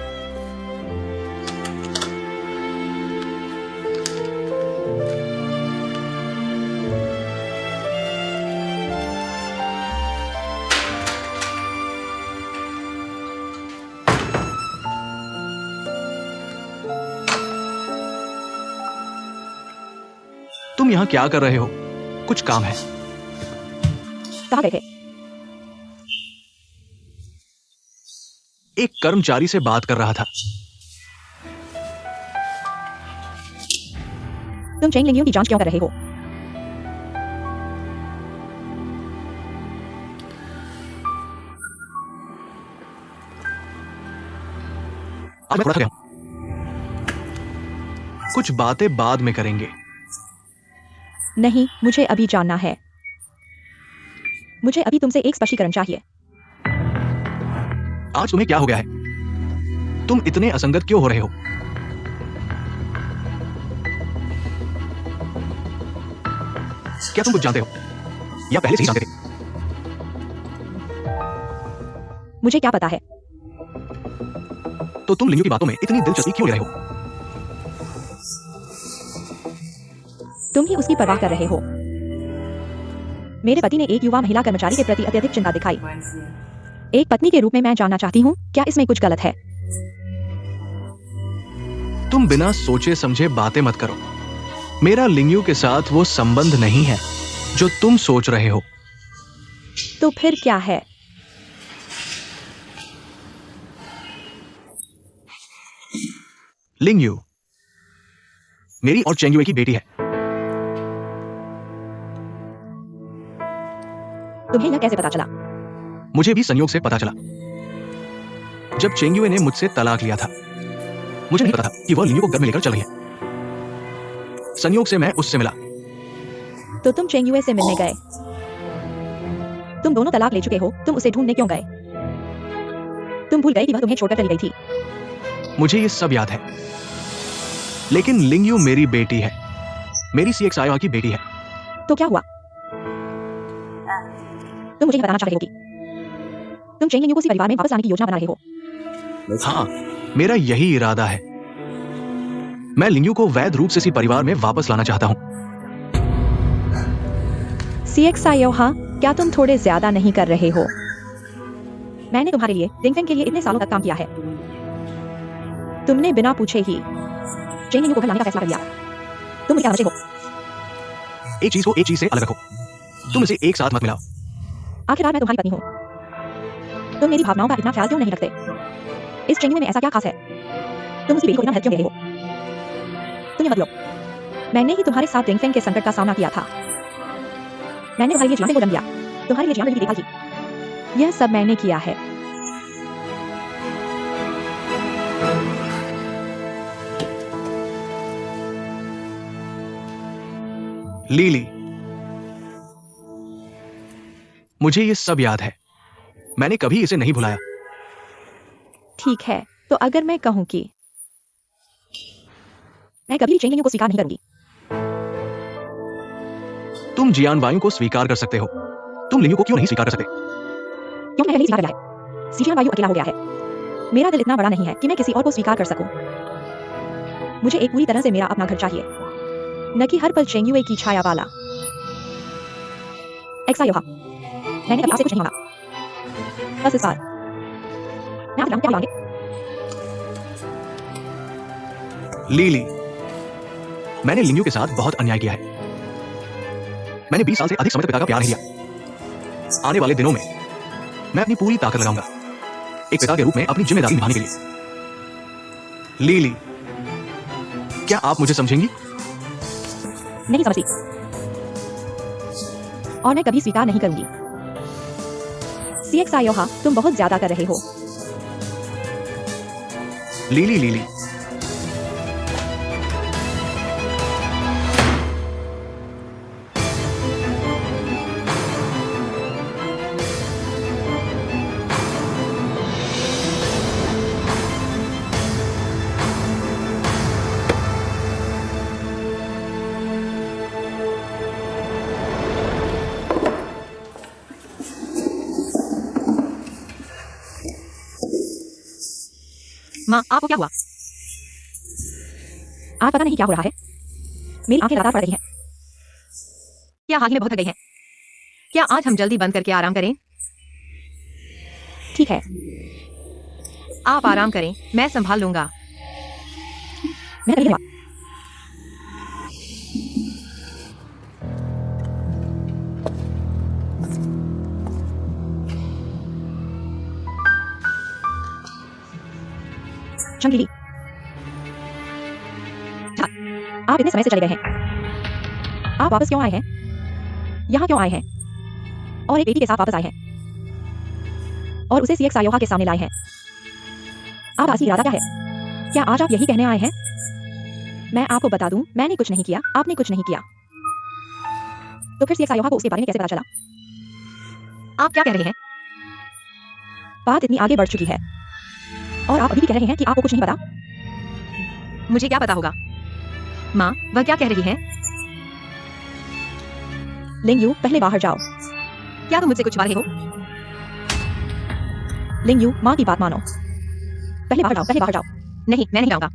तुम यहां क्या कर रहे हो? कुछ काम है? कहाँ गए थे? एक कर्मचारी से बात कर रहा था। तुम चेंग लिंगयुन की जांच क्यों कर रहे हो? आज मैं थोड़ा थक गया हूं। कुछ बातें बाद में करेंगे। नहीं, मुझे अभी जानना है। मुझे अभी तुमसे एक स्पष्टीकरण चाहिए। आज तुम्हें क्या हो गया है? तुम इतने असंगत क्यों हो रहे हो? क्या तुम कुछ जानते हो या पहले से ही जानते थे? मुझे क्या पता है? तो तुम लिंगयू की बातों में इतनी दिलचस्पी क्यों ले रहे हो? तुम ही उसकी परवाह कर रहे हो। मेरे पति ने एक युवा महिला कर्मचारी के प्रति अत्यधिक चिंता दिखाई। एक पत्नी के रूप में मैं जानना चाहती हूँ, क्या इसमें कुछ गलत है? तुम बिना सोचे समझे बातें मत करो। मेरा लिंगयू के साथ वो संबंध नहीं है जो तुम सोच रहे हो। तो फिर क्या है? लिंगयू मेरी और चेंगयुए की बेटी है। तुम्हें यह कैसे पता चला? मुझे भी संयोग से पता चला जब चेंगयुए ने मुझसे तलाक लिया था। मुझे नहीं पता था कि वह लिंगयू को घर में लेकर चल रही है। संयोग से मैं उससे मिला। तो तुम चेंगयुए से मिलने गए। तुम दोनों तलाक ले चुके हो, तुम उसे ढूंढने क्यों गए? तुम भूल गए कि वह तुम्हें छोड़कर चली गई थी। मुझे ये सब याद है, लेकिन लिंगयू मेरी बेटी है, मेरी CXIO की बेटी है। तो क्या हुआ? तुम मुझे बताना चाहते हो कि तुम चेंग लिंगयू को उसी परिवार में वापस लाने की योजना बना रहे हो। हाँ, मेरा यही इरादा है। मैं लिंगयू को वैध रूप से इसी परिवार में वापस लाना चाहता हूँ। CXIO, हाँ, क्या तुम थोड़े ज्यादा नहीं कर रहे हो? मैंने तुम्हारे लिए डिंगफेंग के लिए इतने सालों तक काम किया है। तुमने बिना पूछे ही चेंग लिंगयू को घर लाने का फैसला कर लिया। तुम मुझे क्या समझते हो? एक चीज को एक चीज से अलग रखो, तुम इसे एक साथ मत मिलाओ। आखिरकार मैं तुम्हारी पत्नी हूँ। तुम मेरी भावनाओं का इतना ख्याल क्यों नहीं रखते? इस चेंग में ऐसा क्या खास है? तुम उसकी बेटी को इतना महत्व क्यों दे रहे हो? तुम ये मत लो, मैंने ही तुम्हारे साथ डिंगफेंग के संकट का सामना किया था। मैंने तुम्हारे लिए जियांग को जन्म दिया, तुम्हारे लिए जियांग की देखभाल की। यह सब मैंने किया है। लीली, मुझे ये सब याद है, मैंने कभी इसे नहीं भुलाया। ठीक है, तो अगर मैं कहूं कि मैं कभी चेंग लिंगयू को स्वीकार नहीं करूंगी। तुम जियान वायु को स्वीकार कर सकते हो, तुम लिंगयू को क्यों नहीं स्वीकार कर सकते? क्योंकि मैंने स्वीकार किया है। जियान वायु अकेला हो गया है। मेरा दिल इतना बड़ा नहीं है कि मैं किसी और को स्वीकार कर सकूं। मुझे एक पूरी तरह से मेरा अपना घर चाहिए, न कि हर पल चेंग की छाया वाला। XIO, हाँ, मैंने कभी आपसे कुछ नहीं मांगा, बस इस बार मैं आपसे क्या मांगे? लीली, मैंने लिंगयू के साथ बहुत अन्याय किया है। मैंने 20 साल से अधिक समय तक पिता का प्यार नहीं दिया। आने वाले दिनों में मैं अपनी पूरी ताकत लगाऊंगा एक पिता के रूप में अपनी जिम्मेदारी निभाने के लिए। लीली, क्या आप मुझे समझेंगी? नहीं समझती, और मैं कभी स्वीकार नहीं करूंगी। CXIO, हाँ, तुम बहुत ज्यादा कर रहे हो। लीली, लीली, माँ, आपको क्या हुआ? आज पता नहीं क्या हो रहा है, मेरी आंखें लगातार पड़ रही हैं। क्या हाल ही में बहुत थक गई हैं? क्या आज हम जल्दी बंद करके आराम करें? ठीक है, आप आराम करें, मैं संभाल लूंगा। मैं कभी नहीं। चंकीली, आप इतने समय से चले गए हैं। आप वापस क्यों आए हैं? यहाँ क्यों आए हैं? और एक बेटी के साथ वापस आए हैं, और उसे CXIO के सामने लाए हैं। आप असली इरादा क्या है? क्या आज आप यही कहने आए हैं? मैं आपको बता दूं, मैंने कुछ नहीं किया, आपने कुछ नहीं किया। तो फिर CXIO को उसके बारे में कैसे पता चला? आप क्या कह रहे हैं? बात इतनी आगे बढ़ चुकी है, और आप अभी भी कह रहे हैं कि आपको कुछ नहीं पता। मुझे क्या पता होगा? माँ, वह क्या कह रही है? लिंगयू, पहले बाहर जाओ। क्या तुम मुझसे कुछ छुपा रहे हो? लिंगयू, माँ की बात मानो। पहले बाहर जाओ, पहले बाहर जाओ। नहीं, मैं नहीं जाऊंगा।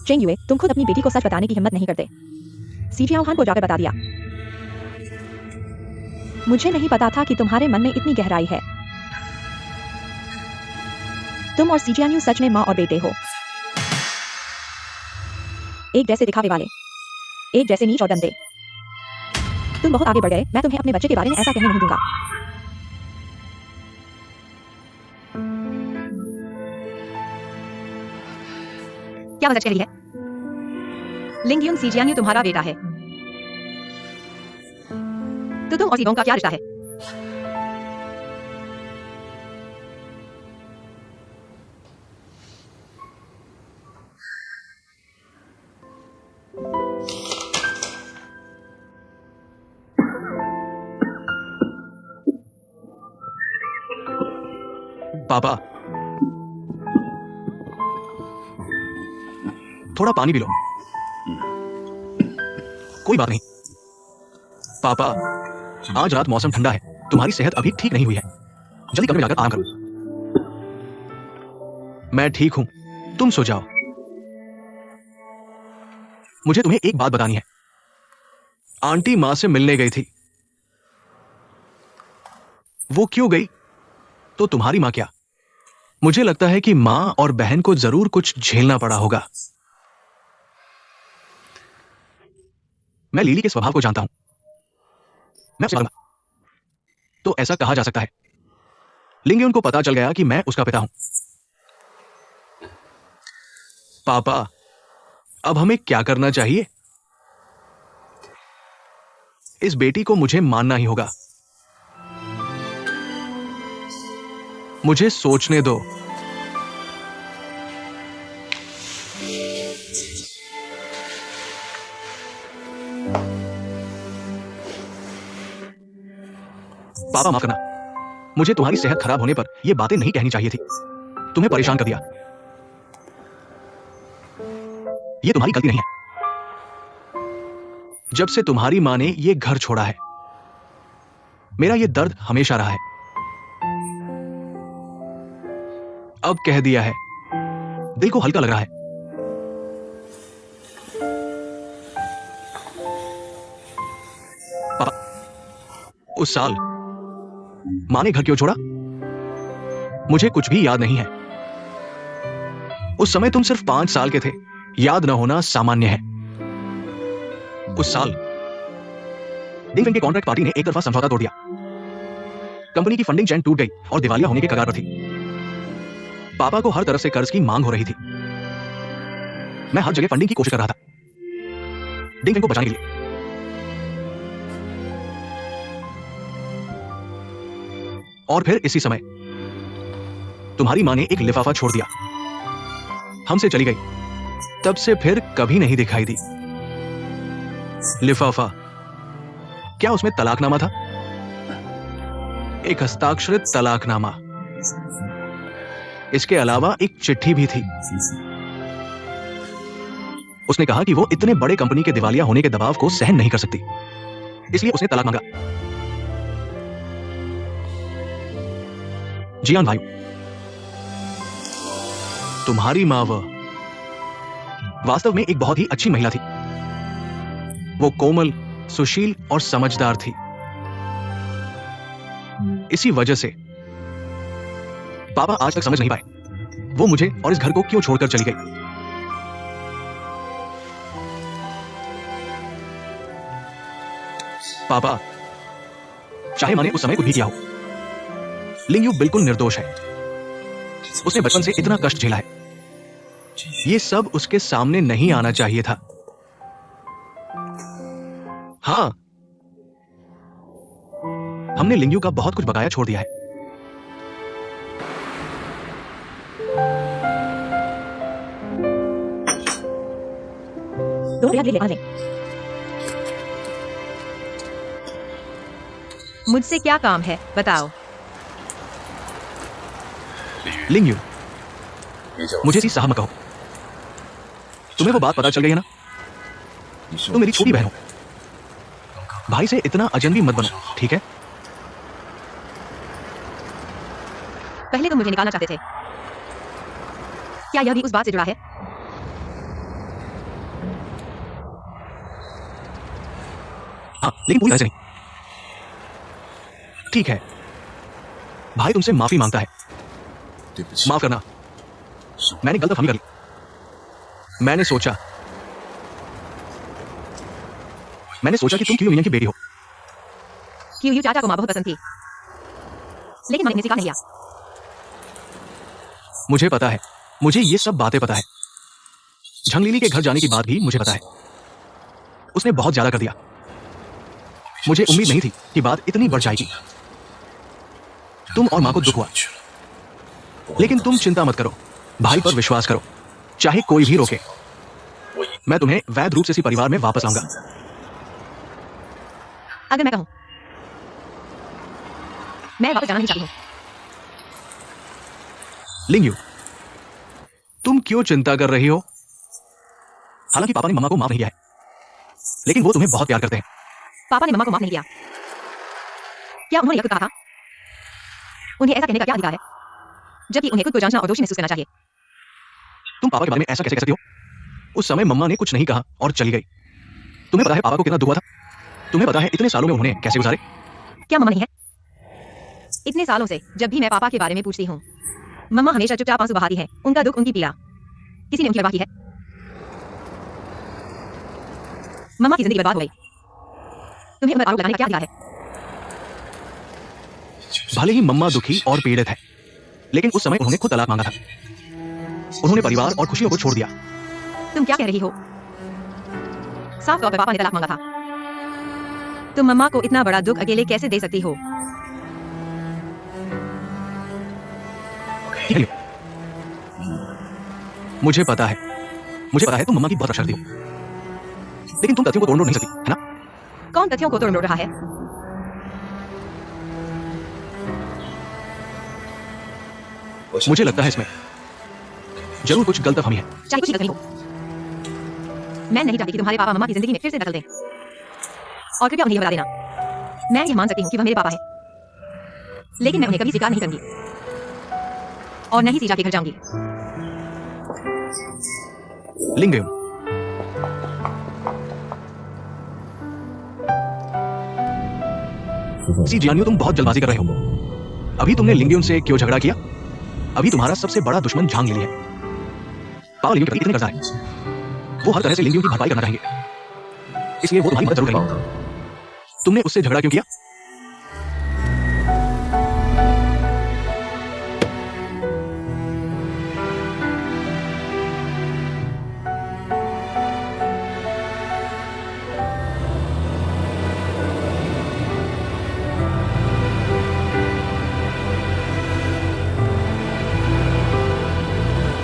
चेंग युए, तुम खुद अपनी बेटी को सच बताने की हिम्मत नहीं करते। सीजियाओ हान को जाकर बता दिया। मुझे नहीं पता था कि तुम्हारे मन में इतनी गहराई है। तुम और सीजियान्यू सच में माँ और बेटे हो। एक जैसे दिखावे वाले, एक जैसे नीच और गंदे। तुम बहुत आगे बढ़ गए, मैं तुम्हें अपने बच्चे के बारे में ऐसा कहने नहीं दूंगा। क्या वह सच कह रही है? लिंगयुन सीजियान्यू तुम्हारा बेटा है, तो तुम और सीबोंग का क्या रिश्ता है? पापा, थोड़ा पानी पी लो। कोई बात नहीं। पापा, आज रात मौसम ठंडा है, तुम्हारी सेहत अभी ठीक नहीं हुई है, जल्दी कमरे में जाकर आराम करो। मैं ठीक हूं, तुम सो जाओ। मुझे तुम्हें एक बात बतानी है। आंटी मां से मिलने गई थी। वो क्यों गई तो तुम्हारी मां क्या? मुझे लगता है कि मां और बहन को जरूर कुछ झेलना पड़ा होगा। मैं लीली के स्वभाव को जानता हूं। मैं उससे कहूंगा। तो ऐसा कहा जा सकता है लिंगयुन को पता चल गया कि मैं उसका पिता हूं। पापा, अब हमें क्या करना चाहिए? इस बेटी को मुझे मानना ही होगा। मुझे सोचने दो। पापा, माफ करना, मुझे तुम्हारी सेहत खराब होने पर यह बातें नहीं कहनी चाहिए थी। तुम्हें परेशान कर दिया। यह तुम्हारी गलती नहीं है। जब से तुम्हारी मां ने यह घर छोड़ा है, मेरा यह दर्द हमेशा रहा है। अब कह दिया है, दिल को हल्का लग रहा है। पापा, उस साल मां ने घर क्यों छोड़ा, मुझे कुछ भी याद नहीं है। उस समय तुम सिर्फ 5 साल के थे। याद न होना सामान्य है। उस साल डिंगफिंग के कॉन्ट्रैक्ट पार्टी ने एक तरफा समझौता तोड़ दिया। कंपनी की फंडिंग चैन टूट गई और दिवालिया होने के कगार पर थी। पापा को हर तरफ से कर्ज की मांग हो रही थी। मैं हर जगह फंडिंग की कोशिश कर रहा था डिंगफिंग को बचाने के लिए। और फिर इसी समय तुम्हारी मां ने एक लिफाफा छोड़ दिया, हमसे चली गई। तब से फिर कभी नहीं दिखाई दी। लिफाफा, क्या उसमें तलाकनामा था? एक हस्ताक्षरित तलाकनामा। इसके अलावा एक चिट्ठी भी थी। उसने कहा कि वो इतने बड़े कंपनी के दिवालिया होने के दबाव को सहन नहीं कर सकती, इसलिए उसने तलाक मांगा। जियान भाई, तुम्हारी मां वास्तव में एक बहुत ही अच्छी महिला थी। वो कोमल, सुशील और समझदार थी। इसी वजह से पापा आज तक समझ नहीं पाए वो मुझे और इस घर को क्यों छोड़कर चली गई। पापा, चाहे माने उस समय कुछ भी किया हो, लिंगयू बिल्कुल निर्दोष है। उसने बचपन से इतना कष्ट झेला है। ये सब उसके सामने नहीं आना चाहिए था। हाँ, हमने लिंगयू का बहुत कुछ बकाया छोड़ दिया है। दोनों याद ले आ ले। मुझसे क्या काम है, बताओ। लिंगयू, मुझे सी साहब मत कहो। तुम्हें वो बात पता चल गई है ना? तुम मेरी छोटी बहन हो। भाई से इतना अजनबी मत बनो, ठीक है? पहले तुम मुझे निकालना चाहते थे, क्या यह भी उस बात से जुड़ा है? हाँ, लेकिन पूरी तरह से नहीं। ठीक है, भाई तुमसे माफी मांगता है। माफ करना, मैंने गलतफहमी कर ली। मैंने सोचा कि तुम क्यों मियां की बेटी हो। क्यों चाचा को माँ बहुत पसंद थी, लेकिन मैंने सिखा नहीं लिया। मुझे पता है, मुझे ये सब बातें पता है। झंगलीली के घर जाने की बात भी मुझे पता है। उसने बहुत ज्यादा कर दिया। मुझे उम्मीद नहीं थी कि बात इतनी बढ़ जाएगी। तुम और मां को दुख हुआ, लेकिन तुम चिंता मत करो। भाई पर विश्वास करो, चाहे कोई भी रोके। मैं तुम्हें वैध रूप से इसी परिवार में वापस लाऊंगा। अगर मैं कहूं, मैं वापस जाना नहीं चाहती हूं। लिंग यू, तुम क्यों चिंता कर रही हो? हालांकि पापा ने मम्मा को माफ नहीं किया है, लेकिन वो तुम्हें बहुत प्यार करते हैं। पापा ने मम्मा को माफ नहीं किया। क्या उन्होंने यह खुद कहा था? उन्हें ऐसा कहने का क्या अधिकार है, जबकि उन्हें खुद को जांचना और दोषी महसूस करना चाहिए? तुम पापा के बारे में ऐसा कैसे कह सकती हो? उस समय मम्मा ने कुछ नहीं कहा और चली गई। तुम्हें पता है पापा को कितना दुख हुआ था? तुम्हें पता है इतने सालों में उन्होंने कैसे गुजारे? क्या मम्मा नहीं है? इतने सालों से जब भी मैं पापा के बारे में पूछती हूँ, मम्मा हमेशा चुपचाप आंसू बहाती है। उनका दुख, उनकी पीड़ा, किसी ने उनकी परवाह की है? मम्मा की जिंदगी बर्बाद हो गई। तुम्हें उन पर आरोप लगाने का क्या अधिकार है? भले ही मम्मा दुखी और पीड़ित है, लेकिन उस समय उन्होंने खुद तलाक मांगा था। उन्होंने परिवार और खुशियों को छोड़ दिया। तुम क्या कह रही हो? साफ तौर पर पापा ने तलाक मांगा था। तुम मम्मा को इतना बड़ा दुख अकेले कैसे दे सकती हो? ठीक है, मुझे पता है तुम मम्मा की बहुत रक्षा करती हो, लेकिन तुम तथ्यों को तोड़ नहीं सकती, है ना? कौन तथ्यों को तोड़ रहा है? मुझे लगता है इसमें जरूर कुछ गलतफहमी है। चाहे कुछ भी हो, मैं नहीं चाहती कि तुम्हारे पापा मम्मा की जिंदगी में फिर से दखल दें। और कृपया उन्हें यह बता देना, मैं यह मान सकती हूँ कि वह मेरे पापा हैं, लेकिन मैं उन्हें कभी स्वीकार नहीं करूंगी और न ही सीजा के घर जाऊंगी। लिंगयुन, सी जियानियो, तुम बहुत जल्दबाजी कर रहे हो। अभी तुमने लिंगयुन से क्यों झगड़ा किया? अभी तुम्हारा सबसे बड़ा दुश्मन झांग लिली है। पापा लिंगयुन के प्रति इतने कर्जदार हैं, वो हर तरह से लिंगयुन की भरपाई करना चाहेंगे, इसलिए वो तुम्हारी मदद जरूर करेंगे। तुमने उससे झगड़ा क्यों किया?